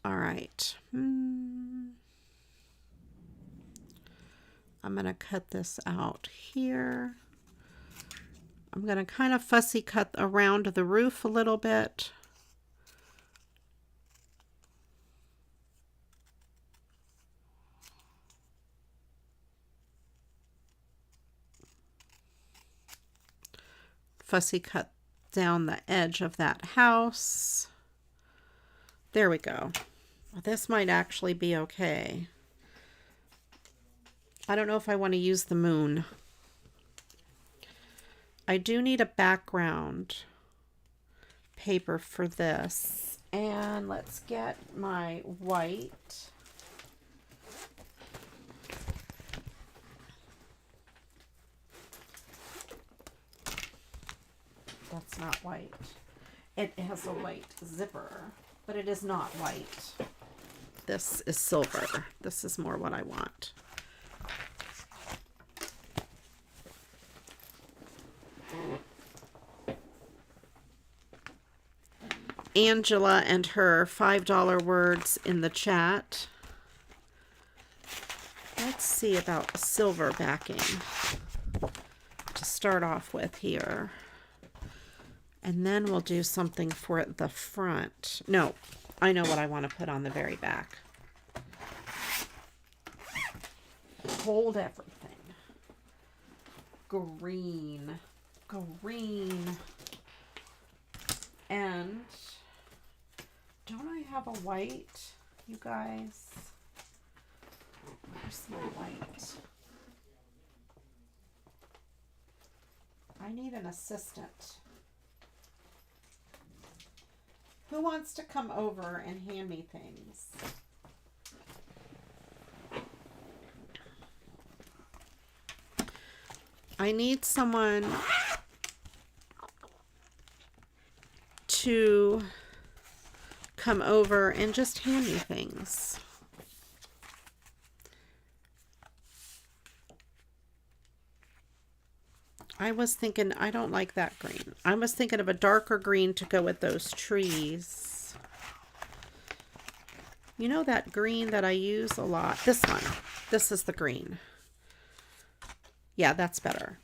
All right. I'm going to cut this out here. I'm going to kind of fussy cut around the roof a little bit. Fussy cut down the edge of that house. There we go. This might actually be okay. I don't know if I want to use the moon. I do need a background paper for this. And let's get my white. That's not white. It has a white zipper, but it is not white. This is silver. This is more what I want. Angela and her $5 words in the chat. Let's see about a silver backing to start off with here. And then we'll do something for the front. No, I know what I want to put on the very back. Hold everything. Green. Green. And don't I have a white, you guys? Where's my white? I need an assistant. Who wants to come over and hand me things? I need someone to come over and just hand me things. I was thinking, I don't like that green. I was thinking of a darker green to go with those trees. You know that green that I use a lot? This one. This is the green. Yeah, that's better.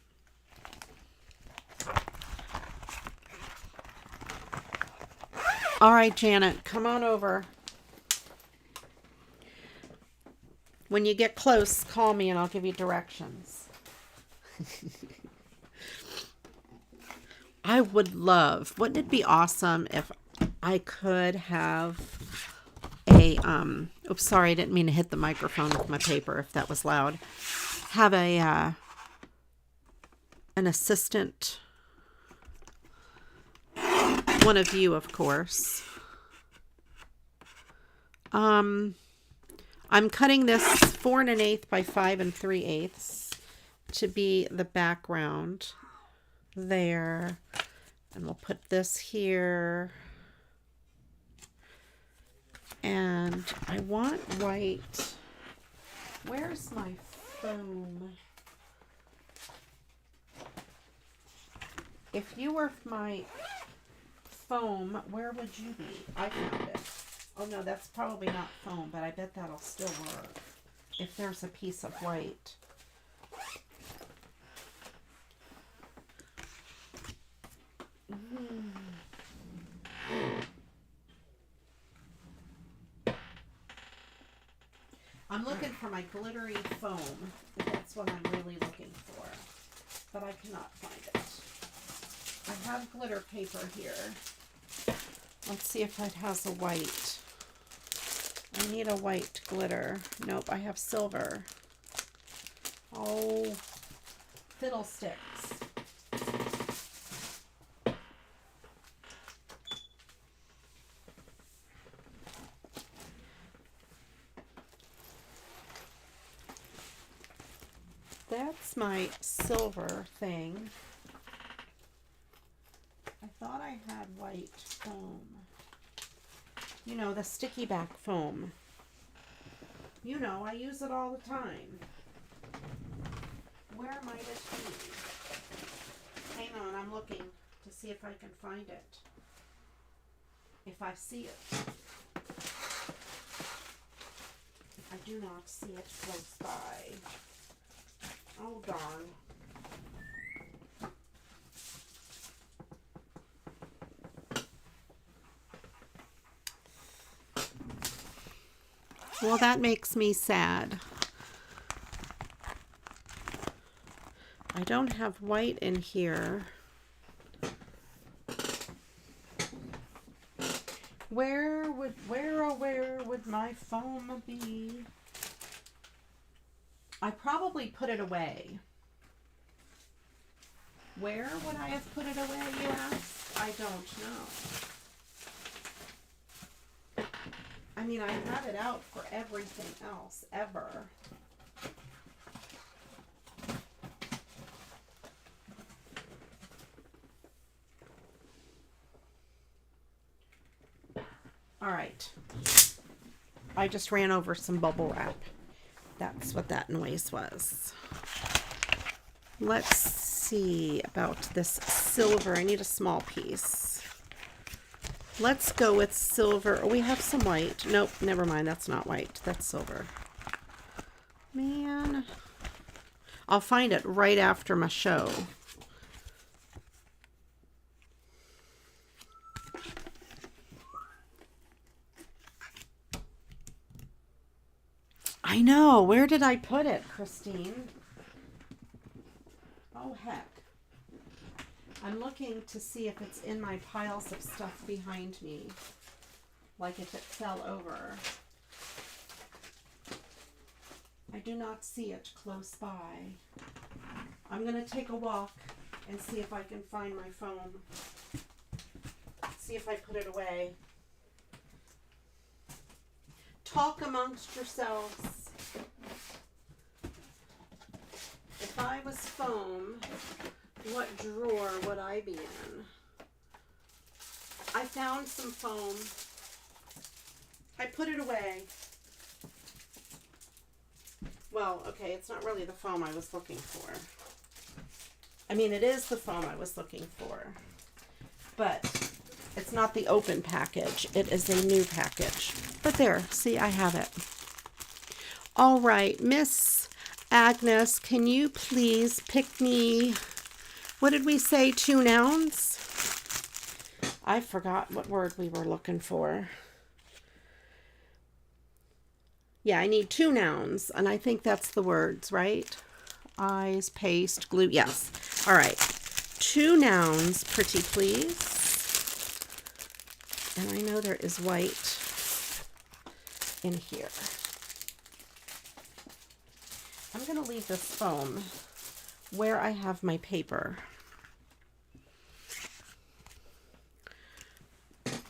All right, Janet, come on over. When you get close, call me and I'll give you directions. I would love, wouldn't it be awesome if I could have a, oops, sorry, I didn't mean to hit the microphone with my paper if that was loud. Have a, an assistant, one of you, of course. I'm cutting this 4 1/8 by 5 3/8 to be the background there. And we'll put this here. And I want white. Where's my foam? If you were my foam, where would you be? I found it. Oh no, that's probably not foam, but I bet that'll still work. If there's a piece of white. I'm looking for my glittery foam. That's what I'm really looking for. But I cannot find it. I have glitter paper here. Let's see if it has a white. I need a white glitter. Nope, I have silver. Oh, fiddlesticks. that's my silver thing. I thought I had white foam. You know, the sticky back foam. You know, I use it all the time. Where might it be? Hang on, I'm looking to see if I can find it. If I see it. I do not see it close by. Oh, darn. Well, that makes me sad. I don't have white in here. Where would my foam be? I probably put it away. Where would I have put it away, you ask? I don't know. I mean, I have it out for everything else, ever. All right. I just ran over some bubble wrap. That's what that noise was. Let's see about this silver. I need a small piece. Let's go with silver. Oh, we have some white. Nope, never mind. That's not white. That's silver. Man. I'll find it right after my show. I know. Where did I put it, Christine? Oh, heck. I'm looking to see if it's in my piles of stuff behind me. Like if it fell over. I do not see it close by. I'm going to take a walk and see if I can find my foam. See if I put it away. Talk amongst yourselves. If I was foam, what drawer would I be in? I found some foam. I put it away. Well, okay, it's not really the foam I was looking for. I mean, it is the foam I was looking for. But it's not the open package. It is a new package. But there, see, I have it. All right, Miss Agnes, can you please pick me, what did we say, 2 nouns? I forgot what word we were looking for. Yeah, I need 2 nouns, and I think that's the words, right? Eyes, paste, glue, yes. All right, 2 nouns, pretty please. And I know there is white in here. I'm going to leave this foam where I have my paper.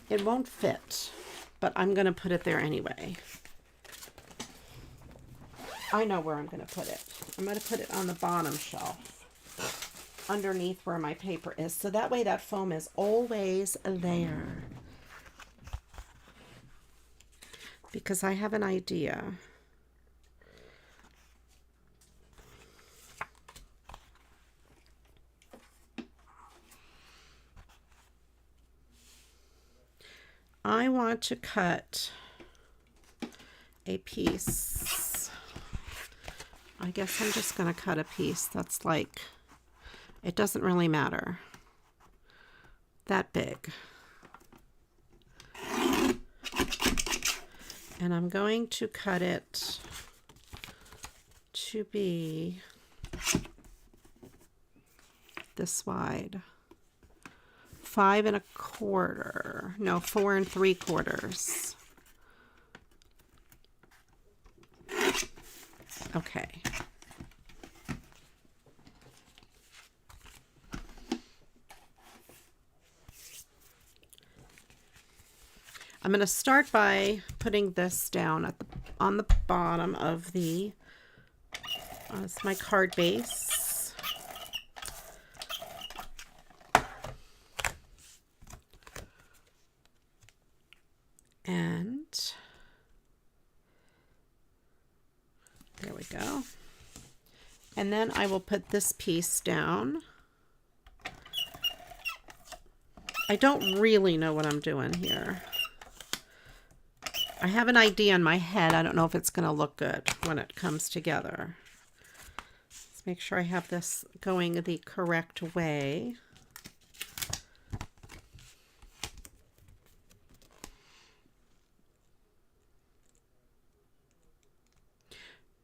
It won't fit, but I'm going to put it there anyway. I know where I'm going to put it. I'm going to put it on the bottom shelf, underneath where my paper is, so that way that foam is always there. Because I have an idea. I want to cut a piece. I guess I'm just going to cut a piece that's like, it doesn't really matter. That big. And I'm going to cut it to be this wide. 5 1/4. No, 4 3/4. Okay. I'm going to start by putting this down at on the bottom of the It's my card base. And there we go. And then I will put this piece down. I don't really know what I'm doing here. I have an idea in my head. I don't know if it's going to look good when it comes together. Let's make sure I have this going the correct way.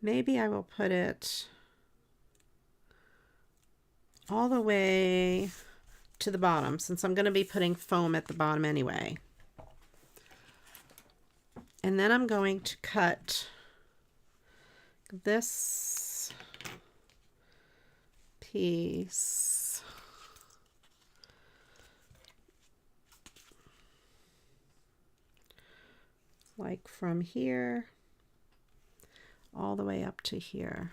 Maybe I will put it all the way to the bottom, since I'm going to be putting foam at the bottom anyway. And then I'm going to cut this piece like from here all the way up to here.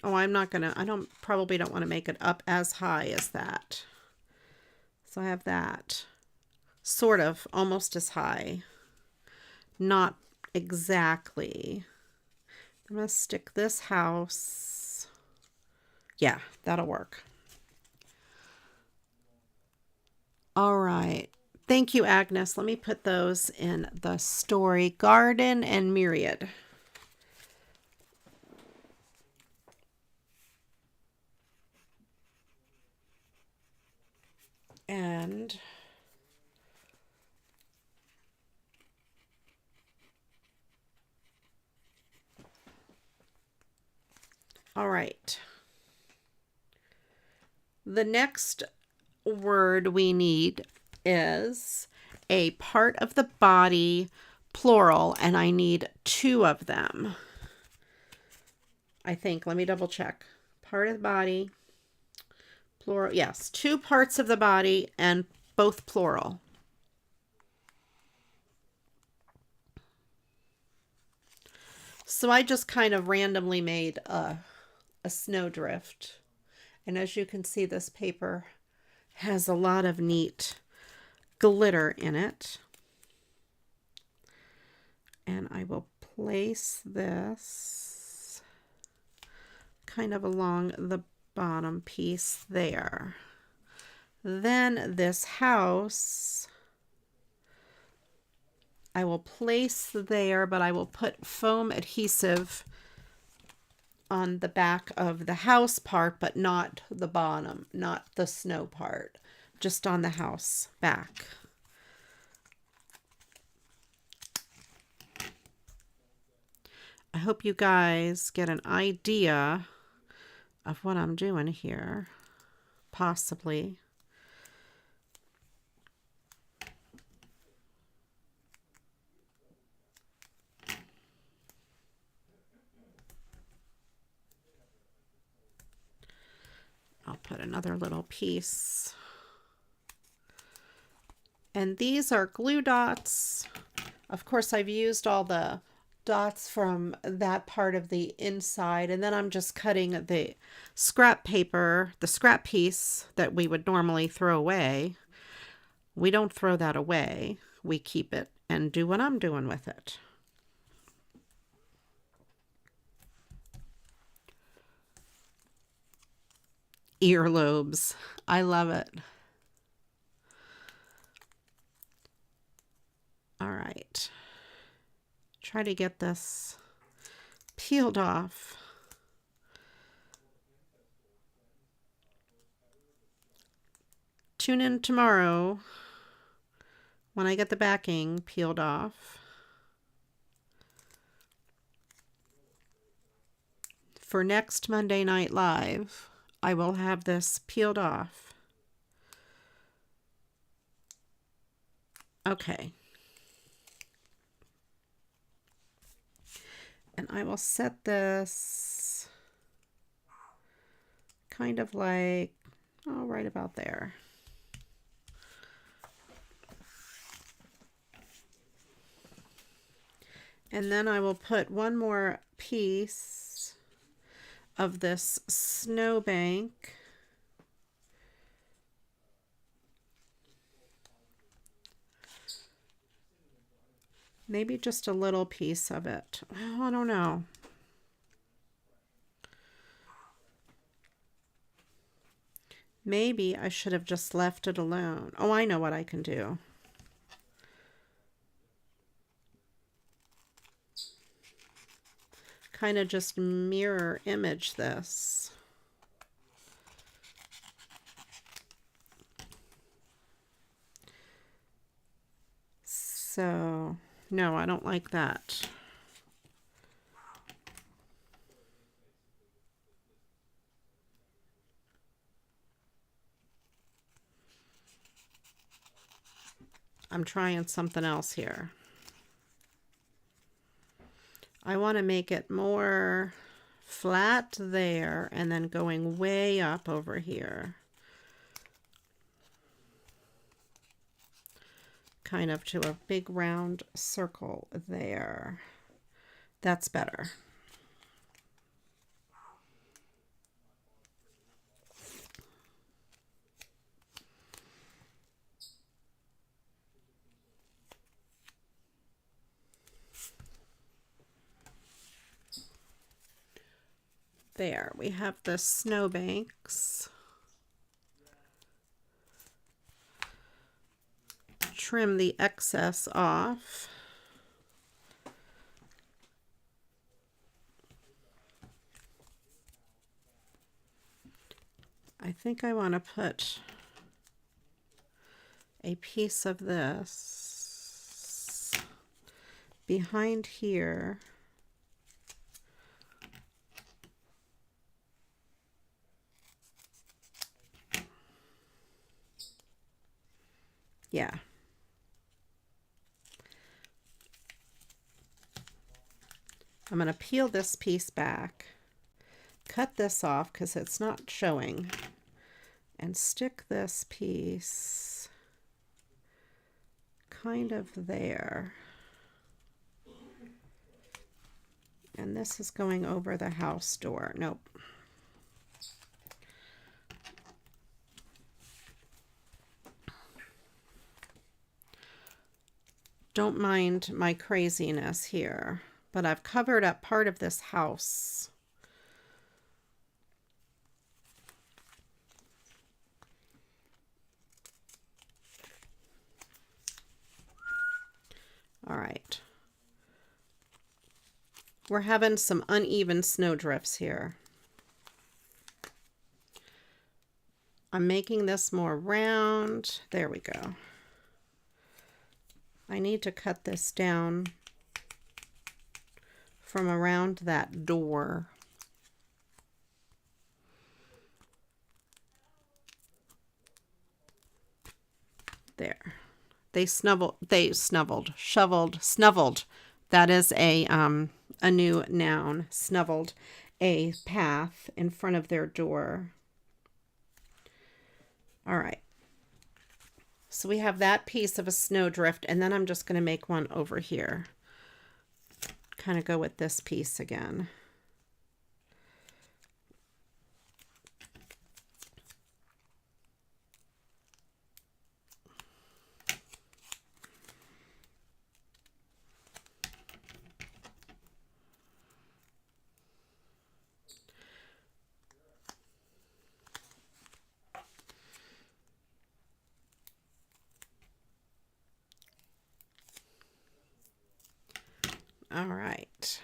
Oh, I'm not gonna, probably don't want to make it up as high as that. So I have that sort of almost as high. Not exactly. I'm gonna stick this house. Yeah, that'll work. All right. Thank you, Agnes. Let me put those in the story. Garden and Myriad. And all right. The next word we need is a part of the body, plural, and I need 2 of them. I think. Let me double check. Part of the body, plural. Yes, 2 parts of the body and both plural. So I just kind of randomly made a snowdrift. And as you can see, this paper has a lot of neat glitter in it. And I will place this kind of along the bottom piece there. Then this house I will place there, but I will put foam adhesive on the back of the house part, but not the bottom, not the snow part, just on the house back. I hope you guys get an idea of what I'm doing here, possibly. I'll put another little piece. And these are glue dots. Of course, I've used all the dots from that part of the inside, and then I'm just cutting the scrap paper, the scrap piece that we would normally throw away. We don't throw that away. We keep it and do what I'm doing with it. Earlobes. I love it. All right. Try to get this peeled off. Tune in tomorrow when I get the backing peeled off. For next Monday Night Live, I will have this peeled off. Okay. And I will set this kind of like Oh, right about there. And then I will put one more piece of this snowbank maybe just a little piece of it. Oh, I don't know. Maybe I should have just left it alone. Oh, I know what I can do. Kind of just mirror image this. So, no, I don't like that. I'm trying something else here. I want to make it more flat there and then going way up over here. Kind of to a big round circle there. That's better. There, we have the snowbanks. Trim the excess off. I think I want to put a piece of this behind here. Yeah. I'm going to peel this piece back, cut this off because it's not showing, and stick this piece kind of there. And this is going over the house door. Nope. Don't mind my craziness here, but I've covered up part of this house. All right. We're having some uneven snow drifts here. I'm making this more round. There we go. I need to cut this down from around that door. There. Shoveled. That is a new noun. Snuveled a path in front of their door. All right. So we have that piece of a snowdrift, and then I'm just going to make one over here. Kind of go with this piece again. All right.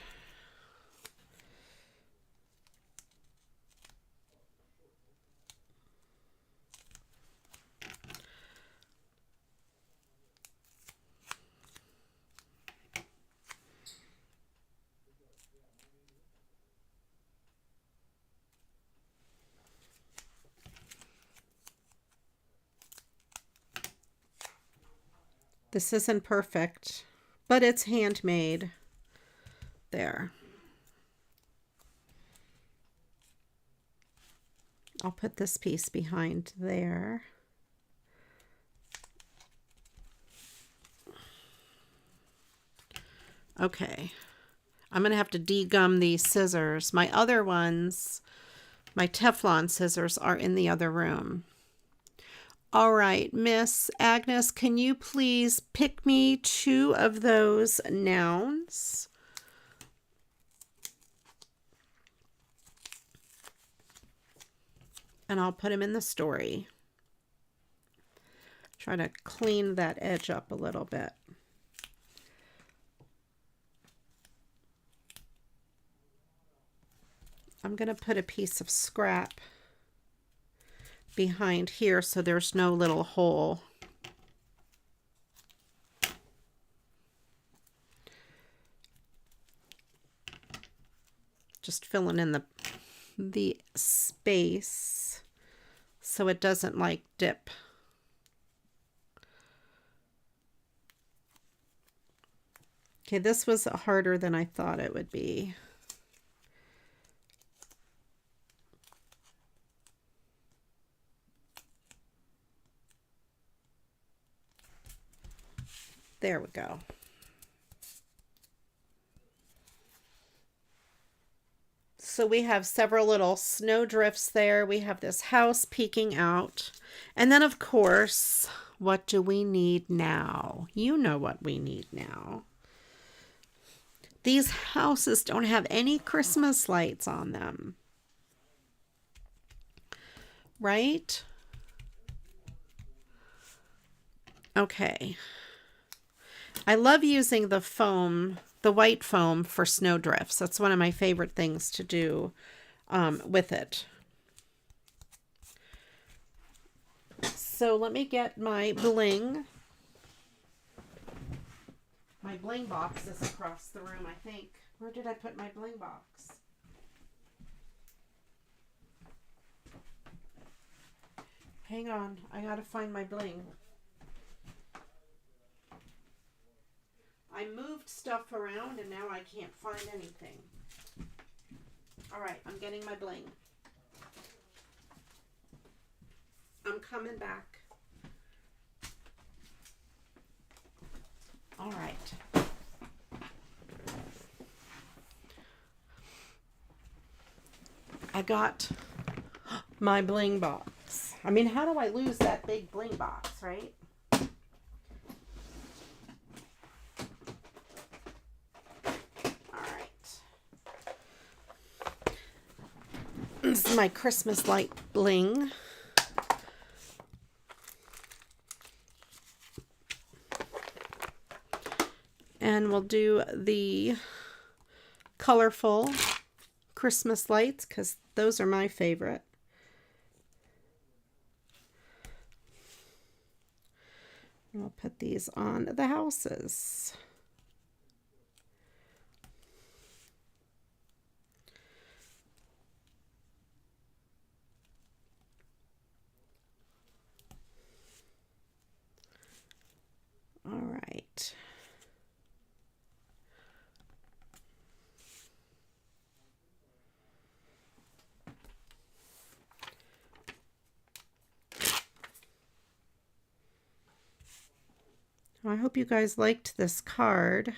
This isn't perfect, but it's handmade. There. I'll put this piece behind there. Okay. I'm going to have to degum these scissors. My other ones, my Teflon scissors, are in the other room. All right, Miss Agnes, can you please pick me 2 of those nouns? And I'll put them in the story. Try to clean that edge up a little bit. I'm going to put a piece of scrap behind here so there's no little hole. Just filling in the space so it doesn't like dip. Okay, this was harder than I thought it would be. There we go. So we have several little snow drifts there. We have this house peeking out. And then, of course, what do we need now? You know what we need now. These houses don't have any Christmas lights on them. Right? Okay. I love using the foam, the white foam, for snow drifts. That's one of my favorite things to do with it. So let me get my bling. My bling box is across the room, I think. Where did I put my bling box? Hang on, I gotta find my bling. I moved stuff around and now I can't find anything. All right, I'm getting my bling. I'm coming back. All right. I got my bling box. I mean, how do I lose that big bling box, right? This is my Christmas light bling. And we'll do the colorful Christmas lights because those are my favorite. And we'll put these on the houses. All right. I hope you guys liked this card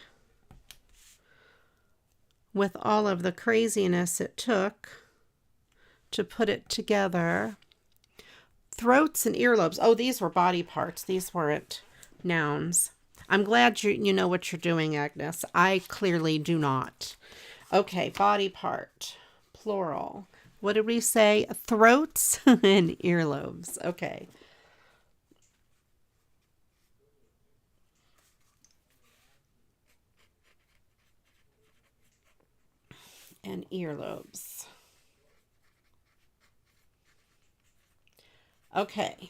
with all of the craziness it took to put it together. Throats and earlobes. Oh, these were body parts. These weren't nouns. I'm glad you know what you're doing, Agnes. I clearly do not. Okay, body part, plural. What did we say? Throats and earlobes. Okay. And earlobes. Okay.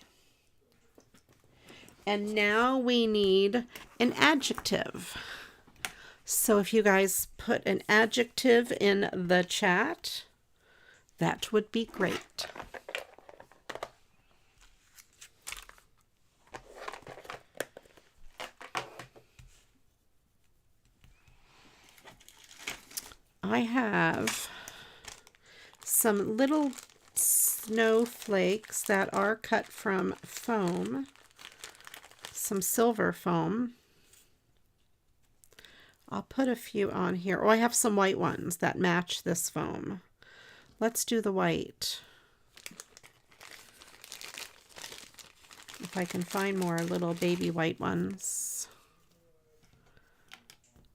And now we need an adjective. So if you guys put an adjective in the chat, that would be great. I have some little snowflakes that are cut from foam, some silver foam. I'll put a few on here. Oh, I have some white ones that match this foam. Let's do the white. If I can find more little baby white ones.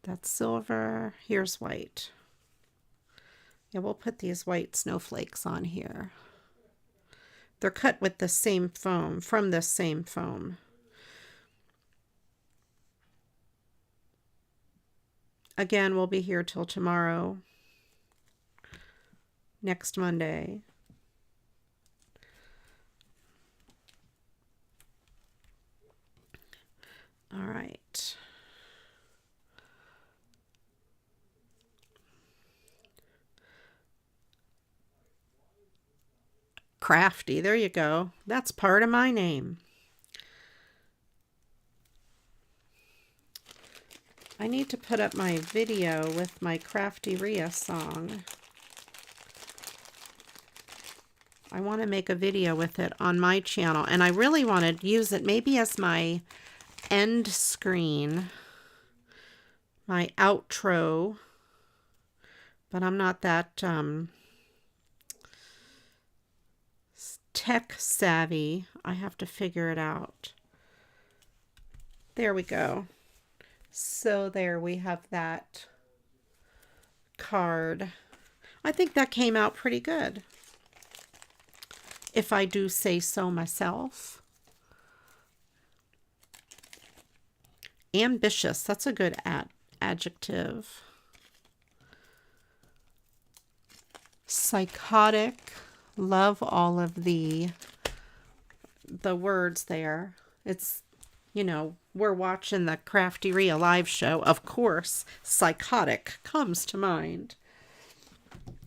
That's silver. Here's white. Yeah, we'll put these white snowflakes on here. They're cut with the same foam, from the same foam. Again, we'll be here till tomorrow, next Monday. All right. Crafty, there you go. That's part of my name. I need to put up my video with my CraftyRia song. I want to make a video with it on my channel, and I really want to use it maybe as my end screen, my outro, but I'm not that tech savvy. I have to figure it out. There we go. So there we have that card. I think that came out pretty good, if I do say so myself. Ambitious, that's a good adjective. Psychotic, love all of the words there. It's, you know, we're watching the CraftyRia live show. Of course, psychotic comes to mind.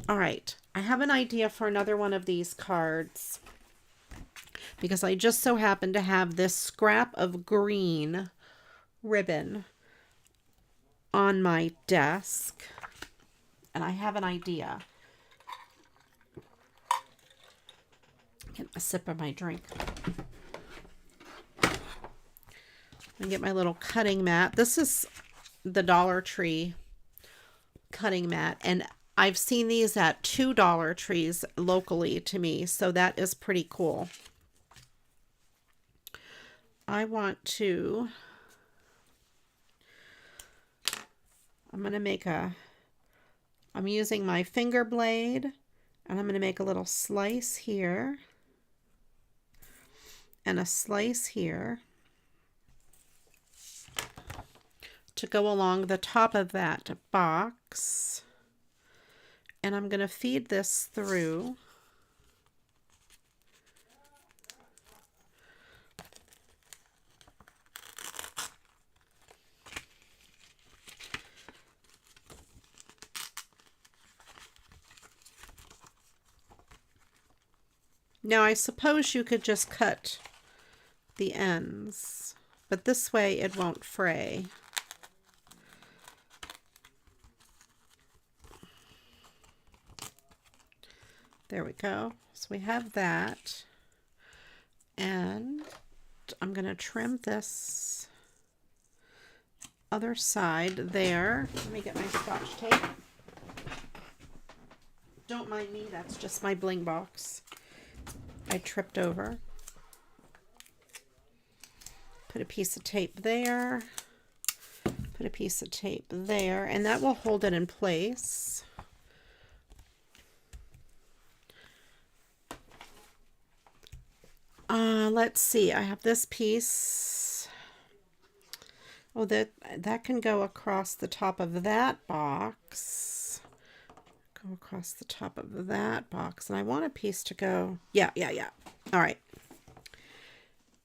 All right, I have an idea for another one of these cards because I just so happen to have this scrap of green ribbon on my desk, and I have an idea. Get a sip of my drink. And get my little cutting mat. This is the Dollar Tree cutting mat, and I've seen these at two Dollar Trees locally to me, so that is pretty cool. I want to, I'm using my finger blade, and I'm going to make a little slice here and a slice here to go along the top of that box. And I'm going to feed this through. Now I suppose you could just cut the ends, but this way it won't fray. There we go. So we have that. And I'm going to trim this other side there. Let me get my Scotch tape. Don't mind me, that's just my bling box I tripped over. Put a piece of tape there. Put a piece of tape there, and that will hold it in place. Let's see, I have this piece. Oh, that can go across the top of that box. Go across the top of that box. And I want a piece to go, yeah. All right.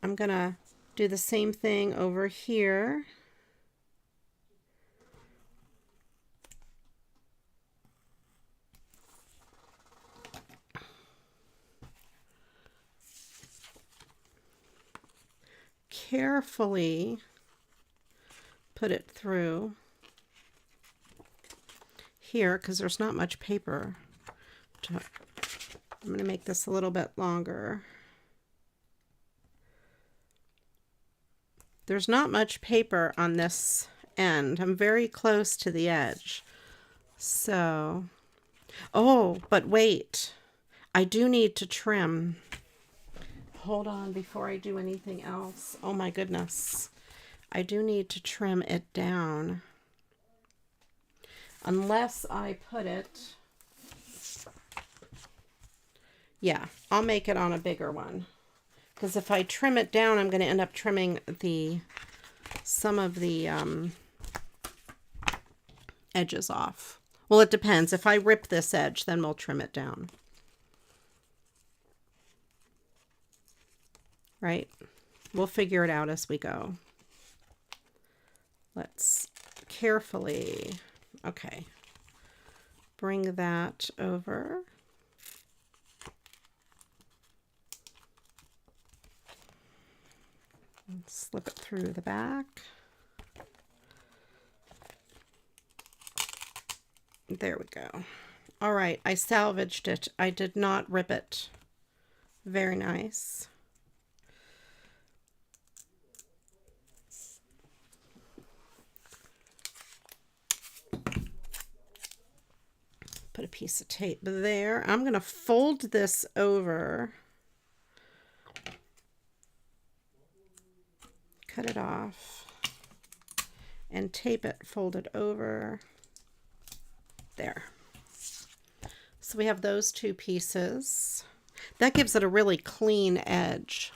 I'm going to do the same thing over here. Carefully put it through here because there's not much paper to I'm going to make this a little bit longer. There's not much paper on this end. I'm very close to the edge. So, oh, but wait. I do need to trim. Hold on before I do anything else. Oh my goodness. I do need to trim it down. Unless I put it... Yeah, I'll make it on a bigger one. Because if I trim it down, I'm going to end up trimming some of the edges off. Well, it depends. If I rip this edge, then we'll trim it down. Right? We'll figure it out as we go. Let's carefully, okay, bring that over. And slip it through the back. There we go. All right, I salvaged it. I did not rip it. Very nice. Put a piece of tape there. I'm going to fold this over. Cut it off. And tape it, fold it over. There. So we have those two pieces. That gives it a really clean edge.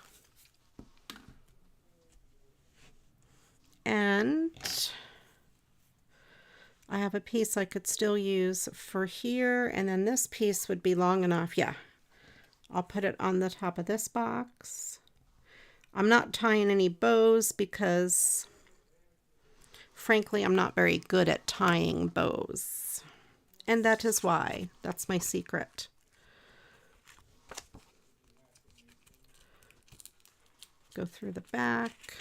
And I have a piece I could still use for here, and then this piece would be long enough. Yeah, I'll put it on the top of this box. I'm not tying any bows because, frankly, I'm not very good at tying bows. And that is why. That's my secret. Go through the back.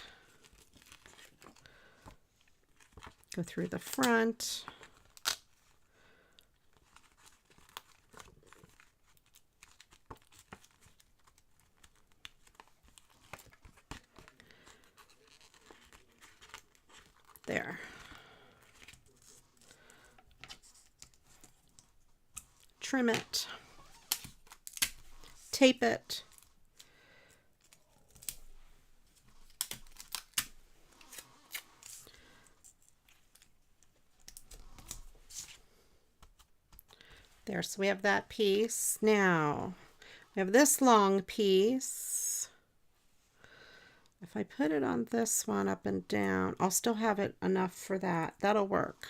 Go through the front. There. Trim it. Tape it. There, so we have that piece. Now, we have this long piece. If I put it on this one up and down, I'll still have it enough for that. That'll work.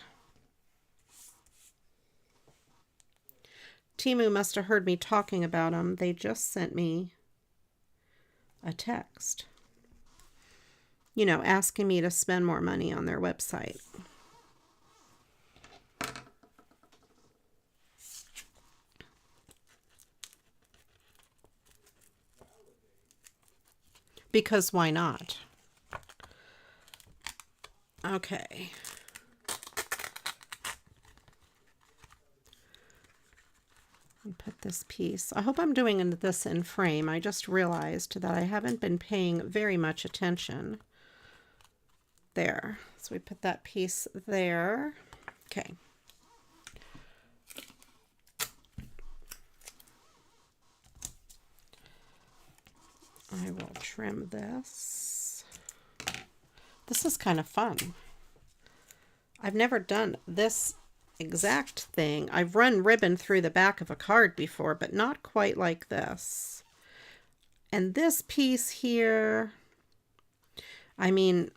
Temu must have heard me talking about them. They just sent me a text, you know, asking me to spend more money on their website. Because why not? Okay. And put this piece. I hope I'm doing this in frame. I just realized that I haven't been paying very much attention. There. So we put that piece there. Okay. I will trim this. This is kind of fun. I've never done this exact thing. I've run ribbon through the back of a card before, but not quite like this. And this piece here, I mean,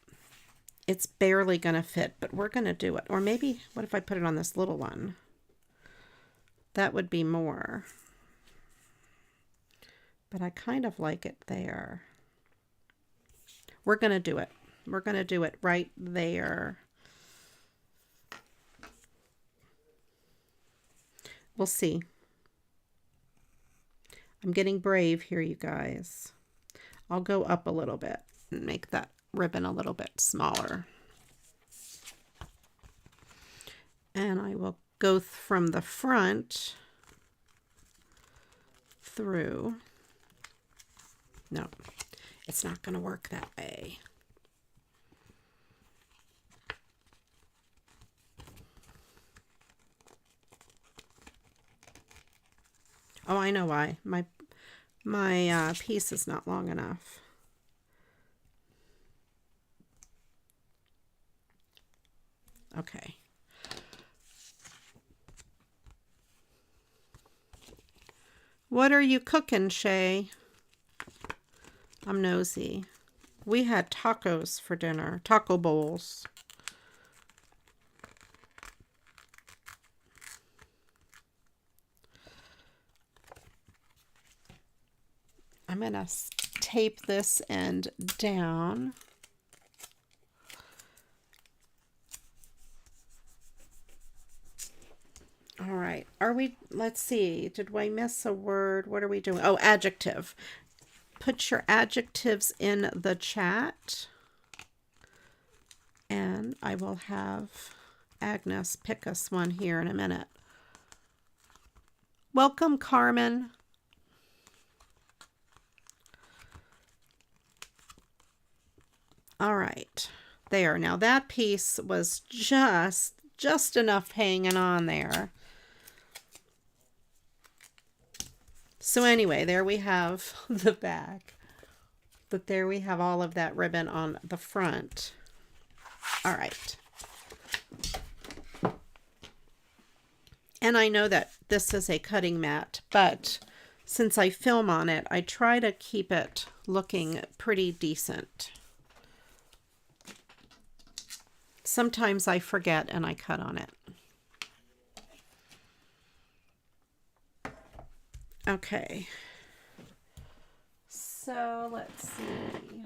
it's barely going to fit, but we're going to do it. Or maybe, what if I put it on this little one? That would be more. But I kind of like it there. We're going to do it. We're going to do it right there. We'll see. I'm getting brave here, you guys. I'll go up a little bit and make that ribbon a little bit smaller. And I will go from the front through. No, it's not going to work that way. Oh, I know why. My piece is not long enough. Okay. What are you cooking, Shay? I'm nosy. We had tacos for dinner, taco bowls. I'm going to tape this end down. All right. Let's see. Did I miss a word? What are we doing? Oh, adjective. Put your adjectives in the chat. And I will have Agnes pick us one here in a minute. Welcome, Carmen. All right. There. Now that piece was just enough hanging on there. So anyway, there we have the back. But there we have all of that ribbon on the front. All right. And I know that this is a cutting mat, but since I film on it, I try to keep it looking pretty decent. Sometimes I forget and I cut on it. Okay. So let's see.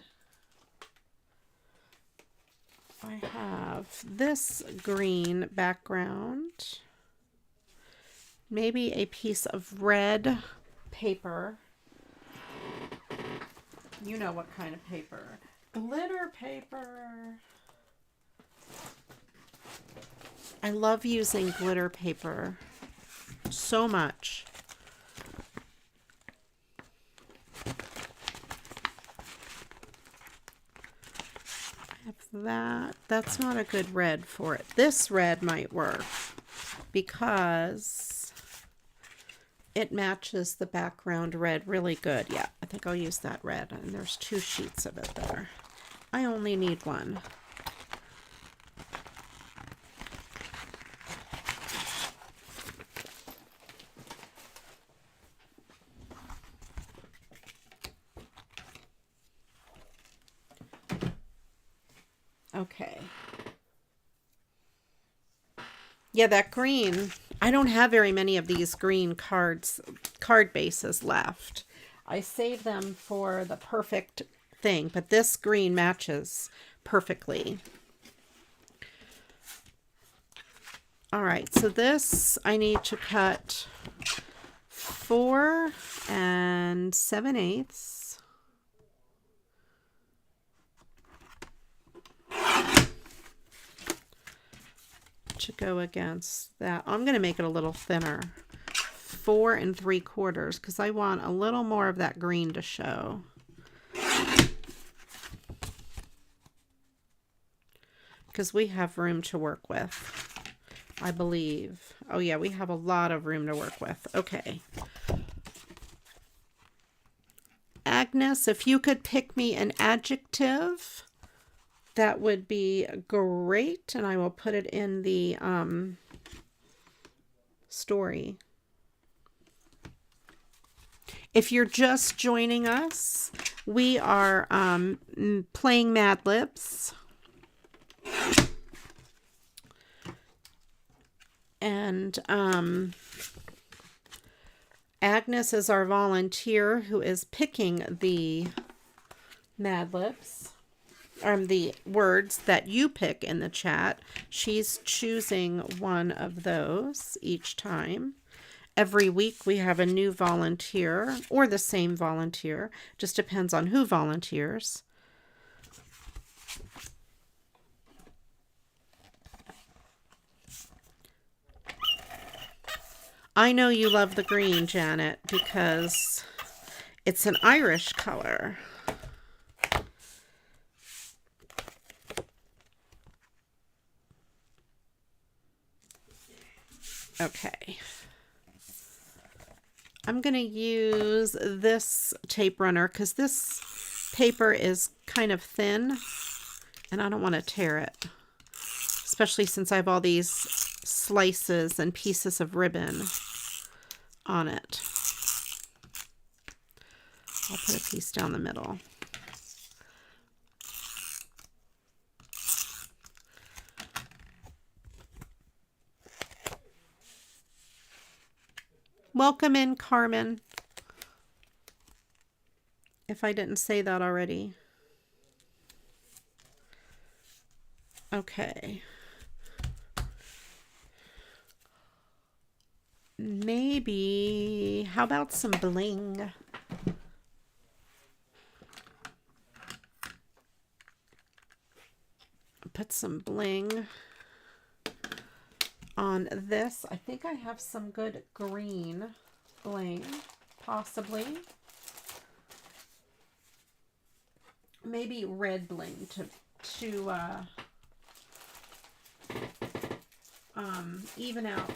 I have this green background. Maybe a piece of red paper. You know what kind of paper. Glitter paper. I love using glitter paper so much. I have that. That's not a good red for it. This red might work because it matches the background red really good. Yeah, I think I'll use that red. And there's 2 sheets of it there. I only need one. Okay. Yeah, that green, I don't have very many of these green card bases left. I save them for the perfect thing, but this green matches perfectly. All right, so this I need to cut 4 7/8. To go against that. I'm going to make it a little thinner. 4 3/4 because I want a little more of that green to show. Because we have room to work with, I believe. Oh yeah, we have a lot of room to work with. Okay. Agnes, if you could pick me an adjective, that would be great, and I will put it in the story. If you're just joining us, we are playing Mad Libs. And Agnes is our volunteer who is picking the Mad Libs. The words that you pick in the chat. She's choosing one of those each time. Every week we have a new volunteer or the same volunteer. Just depends on who volunteers. I know you love the green, Janet, because it's an Irish color. Okay. I'm going to use this tape runner because this paper is kind of thin and I don't want to tear it, especially since I have all these slices and pieces of ribbon on it. I'll put a piece down the middle. Welcome in, Carmen. If I didn't say that already. Okay. Maybe, how about some bling? Put some bling on this. I think I have some good green bling, possibly. Maybe red bling to even out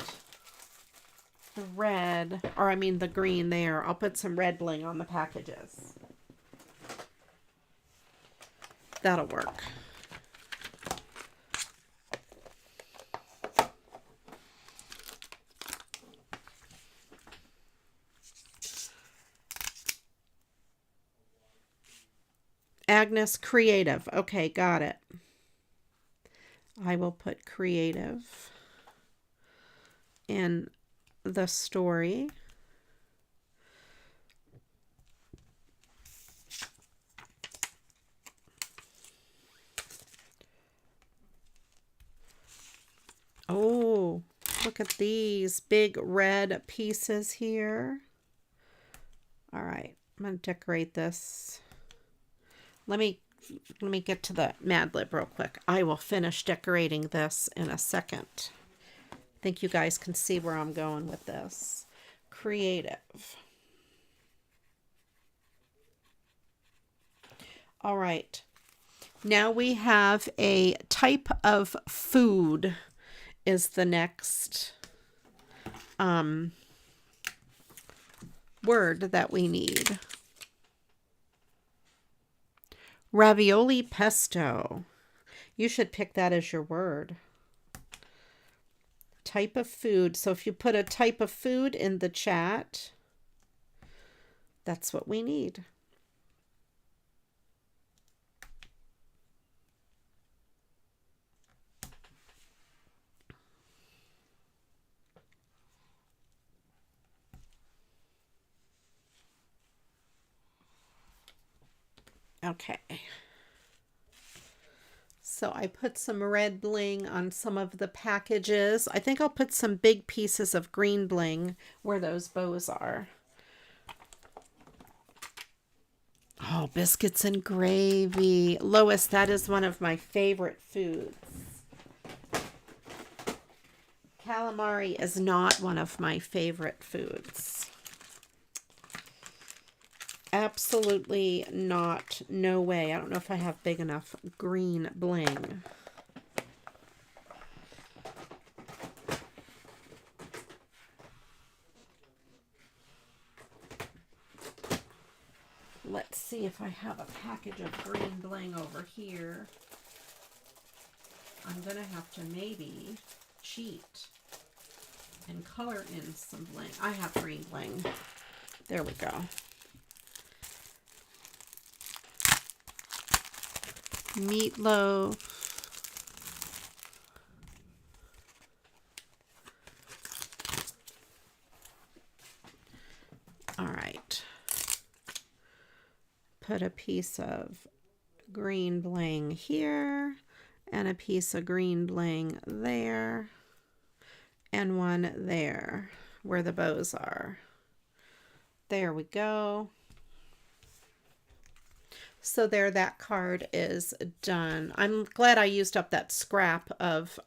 the red, or I mean the green there. I'll put some red bling on the packages. That'll work. Agnes, creative. Okay, got it. I will put creative in the story. Oh, look at these big red pieces here. All right, I'm going to decorate this. Let me get to the Mad Lib real quick. I will finish decorating this in a second. I think you guys can see where I'm going with this. Creative. All right. Now we have a type of food is the next word that we need. Ravioli pesto. You should pick that as your word. Type of food. So if you put a type of food in the chat, that's what we need. Okay. So I put some red bling on some of the packages. I think I'll put some big pieces of green bling where those bows are. Oh, biscuits and gravy. Lois, that is one of my favorite foods. Calamari is not one of my favorite foods. Absolutely not. No way. I don't know if I have big enough green bling. Let's see if I have a package of green bling over here. I'm going to have to maybe cheat and color in some bling. I have green bling. There we go. Meatloaf. All right. Put a piece of green bling here and a piece of green bling there and one there where the bows are. There we go. So there, that card is done. I'm glad I used up that scrap of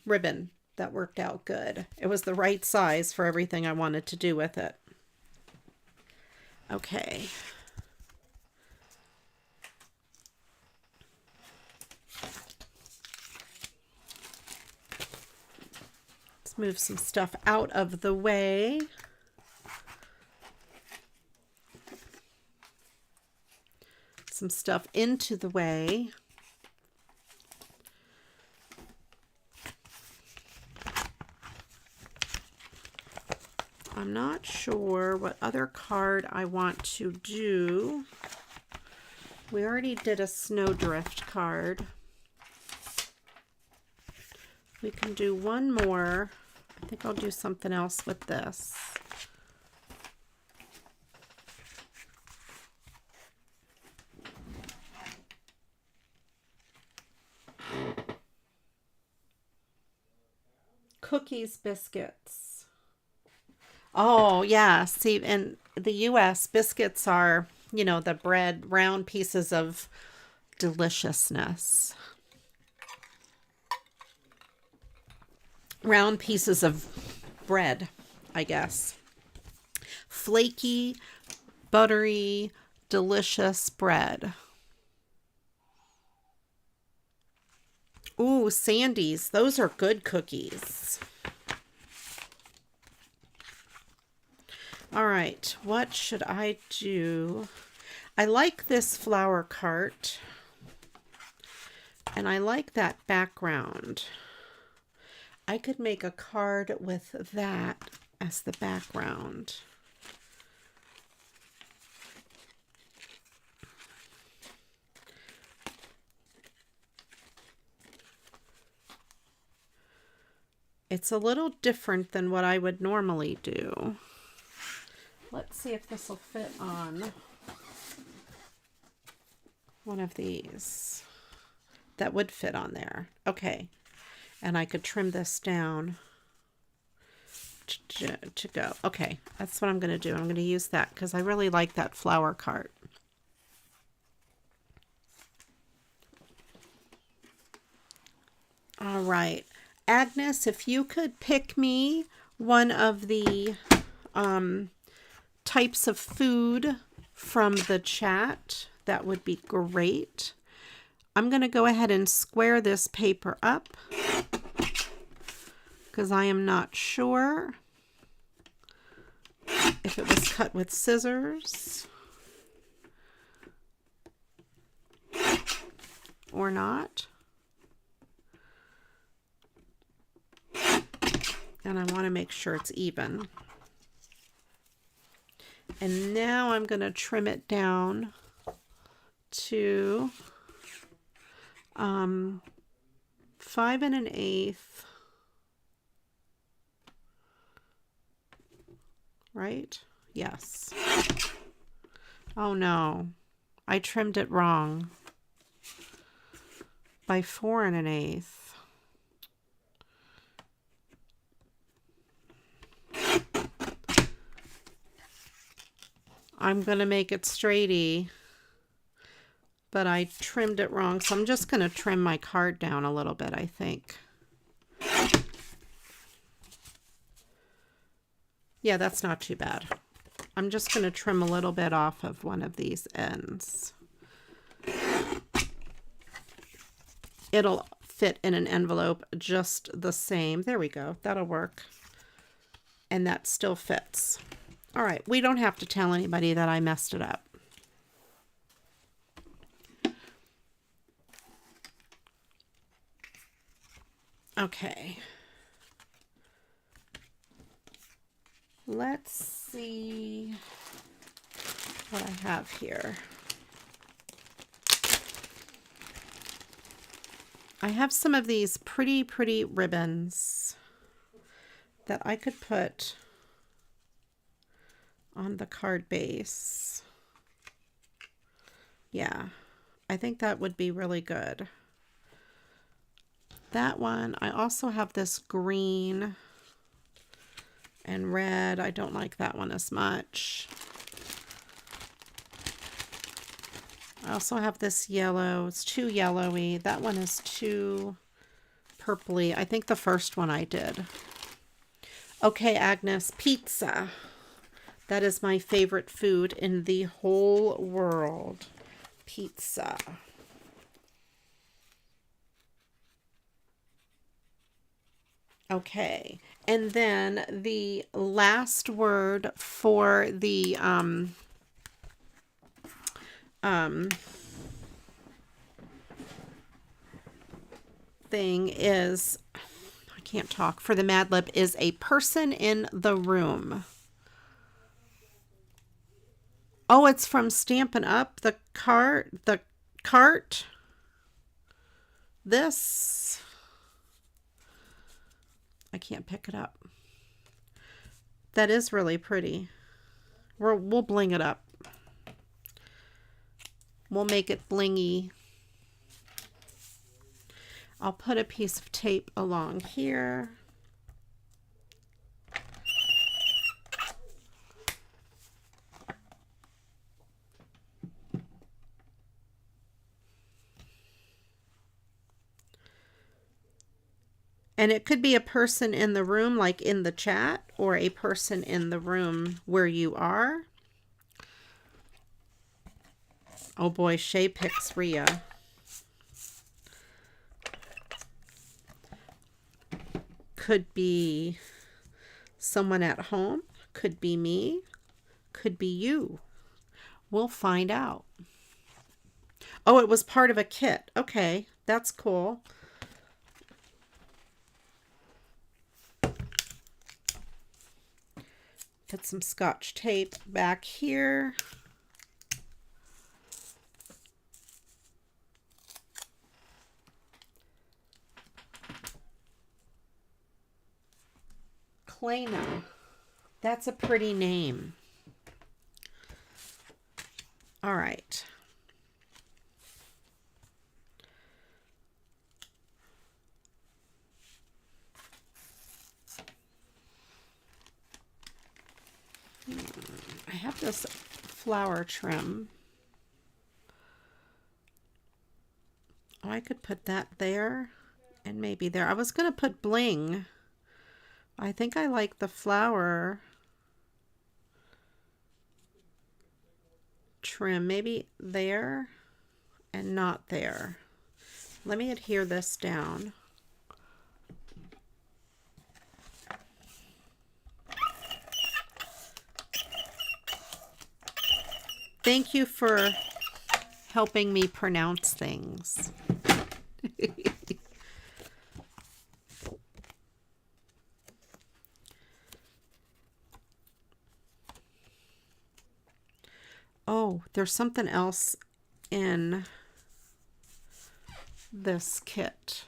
ribbon that worked out good. It was the right size for everything I wanted to do with it. Okay. Let's move some stuff out of the way. Some stuff into the way. I'm not sure what other card I want to do. We already did a snowdrift card. We can do one more. I think I'll do something else with this. Cookies, biscuits. Oh, yeah. See, in the US, biscuits are, you know, the bread, round pieces of deliciousness. Round pieces of bread, I guess. Flaky, buttery, delicious bread. Ooh, Sandy's. Those are good cookies. All right, what should I do? I like this flower cart. And I like that background. I could make a card with that as the background. It's a little different than what I would normally do. Let's see if this will fit on one of these. That would fit on there. Okay. And I could trim this down to go. Okay. That's what I'm going to do. I'm going to use that because I really like that flower cart. All right. Agnes, if you could pick me one of the types of food from the chat, that would be great. I'm going to go ahead and square this paper up because I am not sure if it was cut with scissors or not. And I want to make sure it's even. And now I'm going to trim it down to 5 1/8. Right? Yes. Oh no, I trimmed it wrong. By 4 1/8. I'm going to make it straighty, but I trimmed it wrong. So I'm just going to trim my card down a little bit, I think. Yeah, that's not too bad. I'm just going to trim a little bit off of one of these ends. It'll fit in an envelope just the same. There we go. That'll work. And that still fits. All right, we don't have to tell anybody that I messed it up. Okay. Let's see what I have here. I have some of these pretty ribbons that I could put on the card base. Yeah, I think that would be really good. That one, I also have this green and red. I don't like that one as much. I also have this yellow. It's too yellowy. That one is too purpley. I think the first one I did. Okay, Agnes, pizza. That is my favorite food in the whole world. Pizza. Okay, and then the last word for the thing is, I can't talk, for the Mad Lib is a person in the room. Oh, it's from Stampin' Up! The cart. This. I can't pick it up. That is really pretty. We'll bling it up. We'll make it blingy. I'll put a piece of tape along here. And it could be a person in the room, like in the chat, or a person in the room where you are. Oh boy, Shay picks Ria. Could be someone at home, could be me, could be you. We'll find out. Oh, it was part of a kit. Okay, that's cool. Put some Scotch tape back here. Clayna. That's a pretty name. All right. I have this flower trim. Oh, I could put that there and maybe there. I was going to put bling. I think I like the flower trim. Maybe there and not there. Let me adhere this down. Thank you for helping me pronounce things. Oh, there's something else in this kit,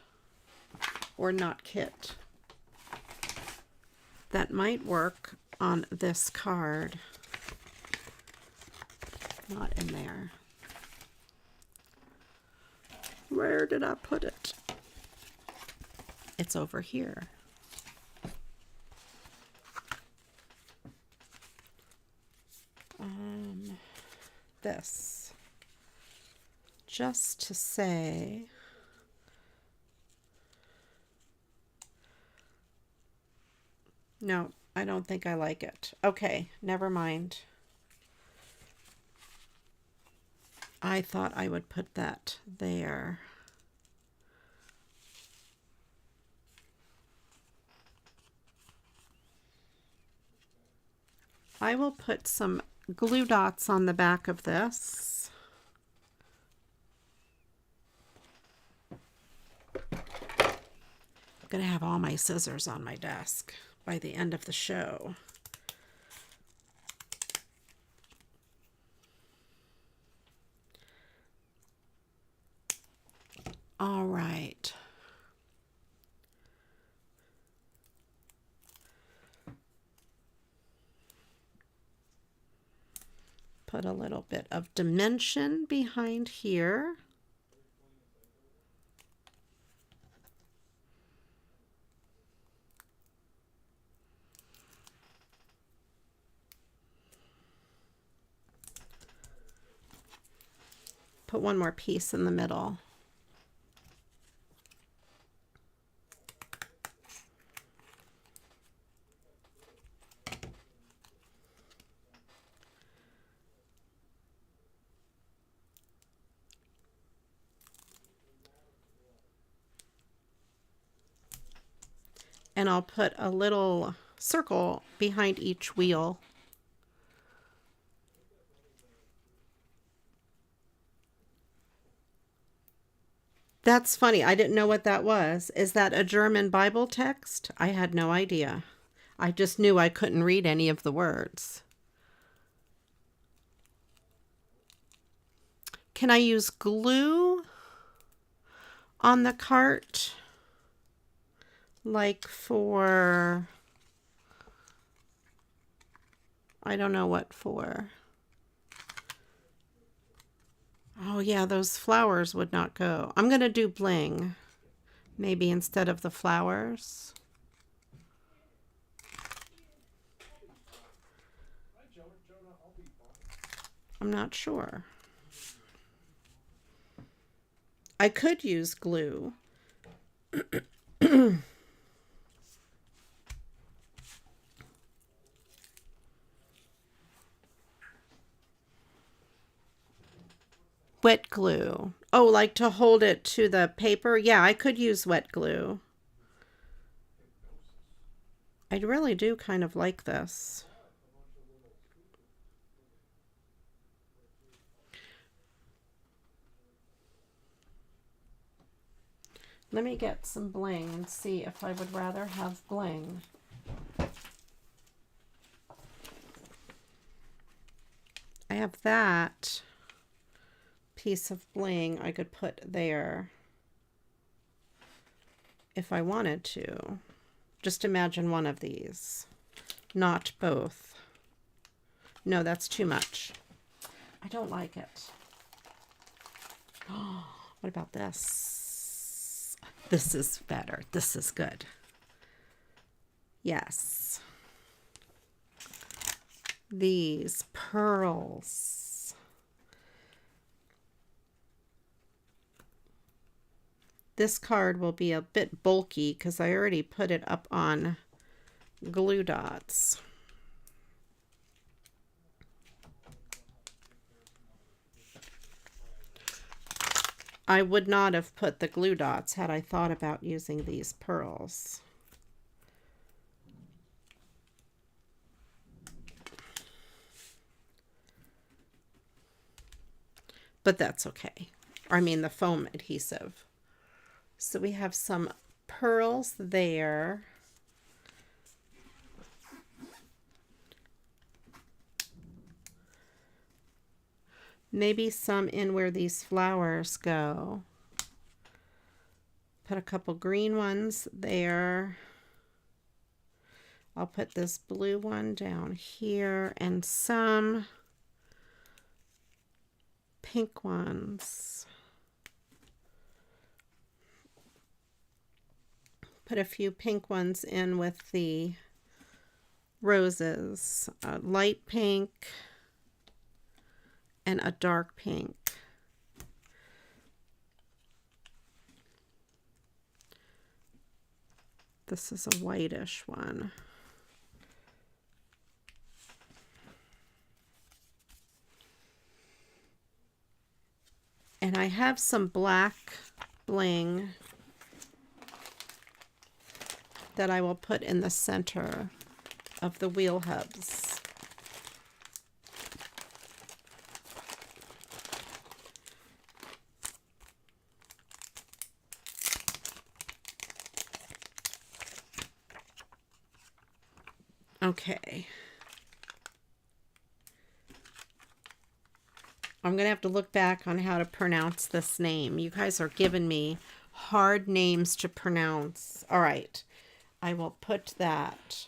or not kit, that might work on this card. Not in there. Where did I put it? It's over here. This. Just to say, no, I don't think I like it. Okay, never mind. I thought I would put that there. I will put some glue dots on the back of this. I'm going to have all my scissors on my desk by the end of the show. All right. Put a little bit of dimension behind here. Put one more piece in the middle. And I'll put a little circle behind each wheel. That's funny. I didn't know what that was. Is that a German Bible text? I had no idea. I just knew I couldn't read any of the words. Can I use glue on the cart? Like for, I don't know what for. Oh yeah, those flowers would not go. I'm going to do bling, maybe instead of the flowers. I'm not sure. I could use glue. Wet glue. Oh, like to hold it to the paper? Yeah, I could use wet glue. I really do kind of like this. Let me get some bling and see if I would rather have bling. I have that piece of bling I could put there if I wanted to. Just imagine one of these, not both. No, that's too much. I don't like it. What about this? This is better. This is good. Yes. These pearls. This card will be a bit bulky because I already put it up on glue dots. I would not have put the glue dots had I thought about using these pearls. But that's okay. I mean the foam adhesive. So we have some pearls there. Maybe some in where these flowers go. Put a couple green ones there. I'll put this blue one down here and some pink ones. Put a few pink ones in with the roses. A light pink and a dark pink. This is a whitish one. And I have some black bling that I will put in the center of the wheel hubs. Okay. I'm going to have to look back on how to pronounce this name. You guys are giving me hard names to pronounce. All right. I will put that.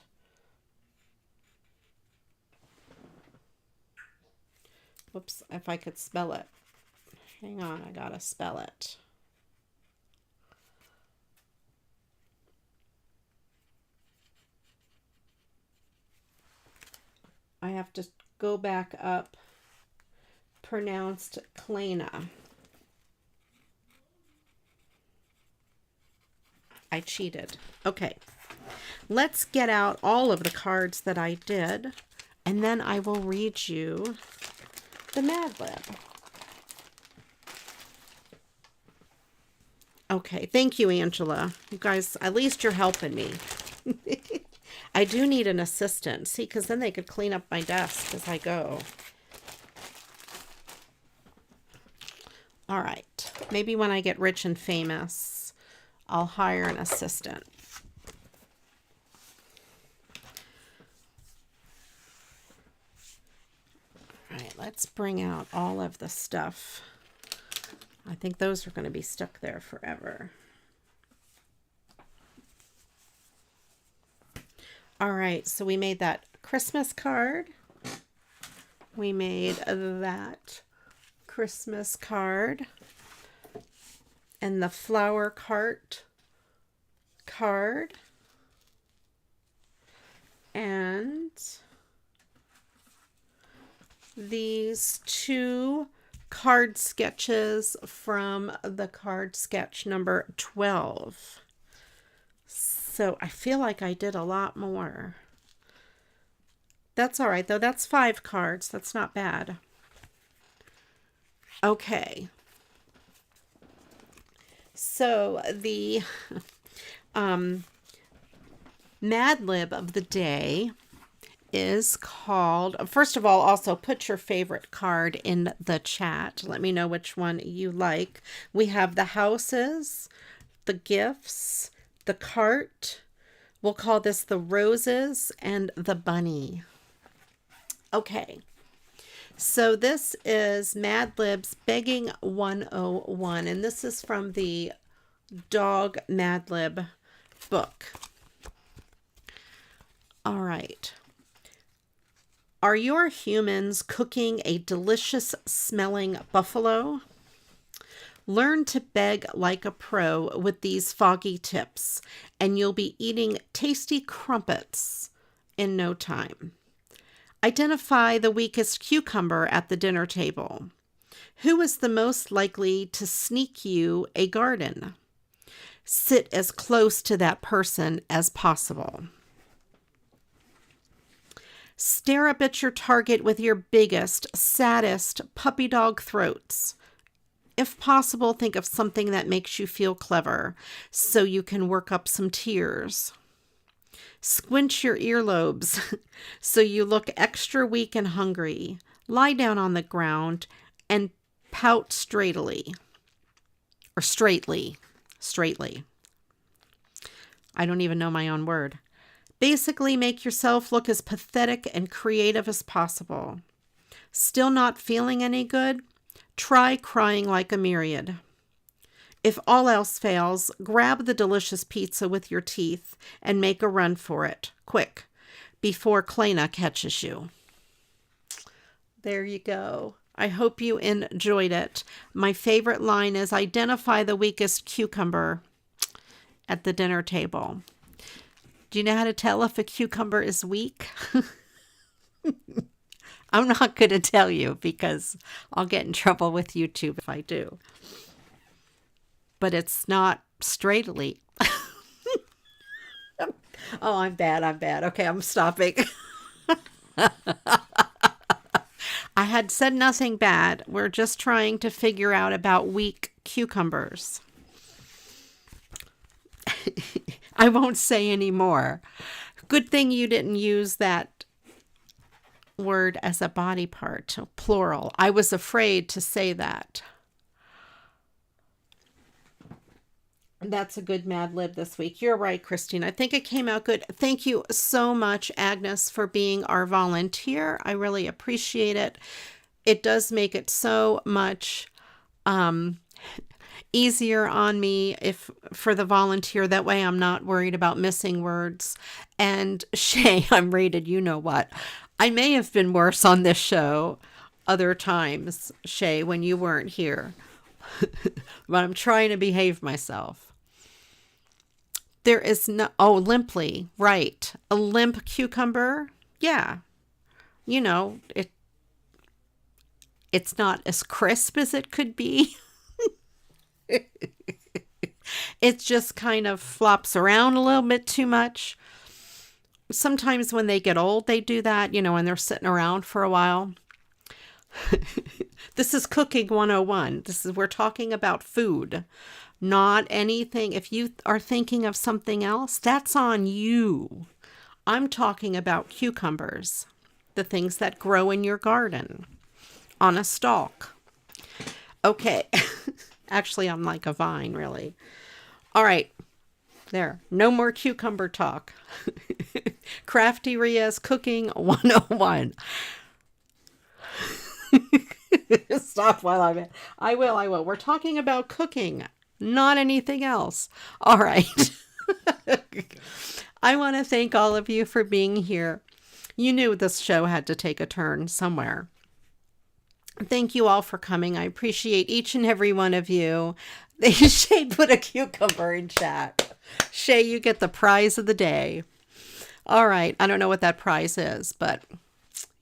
Whoops, if I could spell it. Hang on, I gotta spell it. I have to go back up. Pronounced Klena. I cheated. Okay. Let's get out all of the cards that I did, and then I will read you the Mad Lib. Okay, thank you, Angela. You guys, at least you're helping me. I do need an assistant. See, because then they could clean up my desk as I go. All right. Maybe when I get rich and famous, I'll hire an assistant. All right, let's bring out all of the stuff. I think those are going to be stuck there forever. All right, so we made that Christmas card. We made that Christmas card. And the flower cart card. And these two card sketches from the card sketch number 12. So I feel like I did a lot more. That's all right, though. That's 5 cards. That's not bad. Okay. So the Mad Lib of the day is called, first of all, also put your favorite card in the chat. Let me know which one you like. We have the houses, the gifts, the cart. We'll call this the roses and the bunny. Okay. So this is Mad Libs Begging 101, and this is from the Dog Mad Lib book. All right. Are your humans cooking a delicious smelling buffalo? Learn to beg like a pro with these foggy tips, and you'll be eating tasty crumpets in no time. Identify the weakest cucumber at the dinner table. Who is the most likely to sneak you a garden? Sit as close to that person as possible. Stare up at your target with your biggest, saddest puppy dog throats. If possible, think of something that makes you feel clever so you can work up some tears. Squinch your earlobes so you look extra weak and hungry. Lie down on the ground and pout straightly. Or straightly. Straightly. I don't even know my own word. Basically, make yourself look as pathetic and creative as possible. Still not feeling any good? Try crying like a myriad. If all else fails, grab the delicious pizza with your teeth and make a run for it, quick, before Klena catches you. There you go. I hope you enjoyed it. My favorite line is, identify the weakest cucumber at the dinner table. Do you know how to tell if a cucumber is weak? I'm not going to tell you because I'll get in trouble with YouTube if I do. But it's not straightly. Oh, I'm bad. Okay, I'm stopping. I had said nothing bad. We're just trying to figure out about weak cucumbers. I won't say any more. Good thing you didn't use that word as a body part, plural. I was afraid to say that. That's a good Mad Lib this week. You're right, Christine. I think it came out good. Thank you so much, Agnes, for being our volunteer. I really appreciate it. It does make it so much easier on me for the volunteer. That way I'm not worried about missing words. And Shay, I'm rated, you know what. I may have been worse on this show other times, Shay, when you weren't here. But I'm trying to behave myself. There is no, limply, right. A limp cucumber. Yeah. You know, it's not as crisp as it could be. It just kind of flops around a little bit too much. Sometimes when they get old, they do that, you know, when they're sitting around for a while. This is Cooking 101. We're talking about food. not anything. If you are thinking of something else, that's on you. I'm talking about cucumbers, the things that grow in your garden on a stalk. Okay. Actually, I'm like a vine, really. All right. There. No more cucumber talk. CraftyRia's Cooking 101. Stop while I'm in. I will. We're talking about cooking, not anything else. All right. I want to thank all of you for being here. You knew this show had to take a turn somewhere. Thank you all for coming. I appreciate each and every one of you. Shay put a cucumber in chat. Shay, you get the prize of the day. All right. I don't know what that prize is, but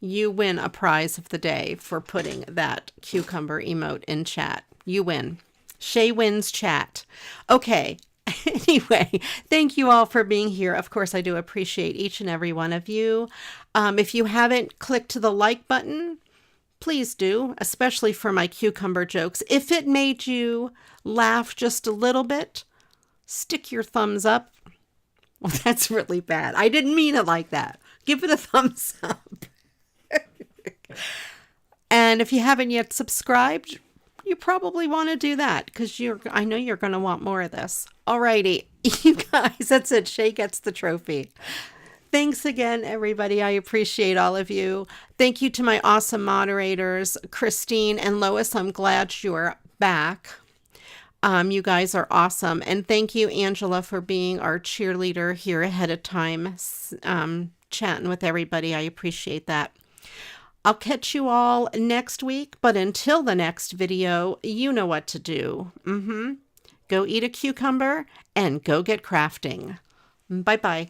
you win a prize of the day for putting that cucumber emote in chat. You win. Shay wins chat. Okay. Anyway, thank you all for being here. Of course, I do appreciate each and every one of you. If you haven't clicked the like button, please do, especially for my cucumber jokes. If it made you laugh just a little bit, stick your thumbs up. Well, that's really bad. I didn't mean it like that. Give it a thumbs up. And if you haven't yet subscribed, you probably want to do that because I know you're going to want more of this. Alrighty, you guys, that's it. Shay gets the trophy. Thanks again, everybody. I appreciate all of you. Thank you to my awesome moderators, Christine and Lois. I'm glad you're back. You guys are awesome. And thank you, Angela, for being our cheerleader here ahead of time, chatting with everybody. I appreciate that. I'll catch you all next week, but until the next video, you know what to do. Go eat a cucumber and go get crafting. Bye-bye.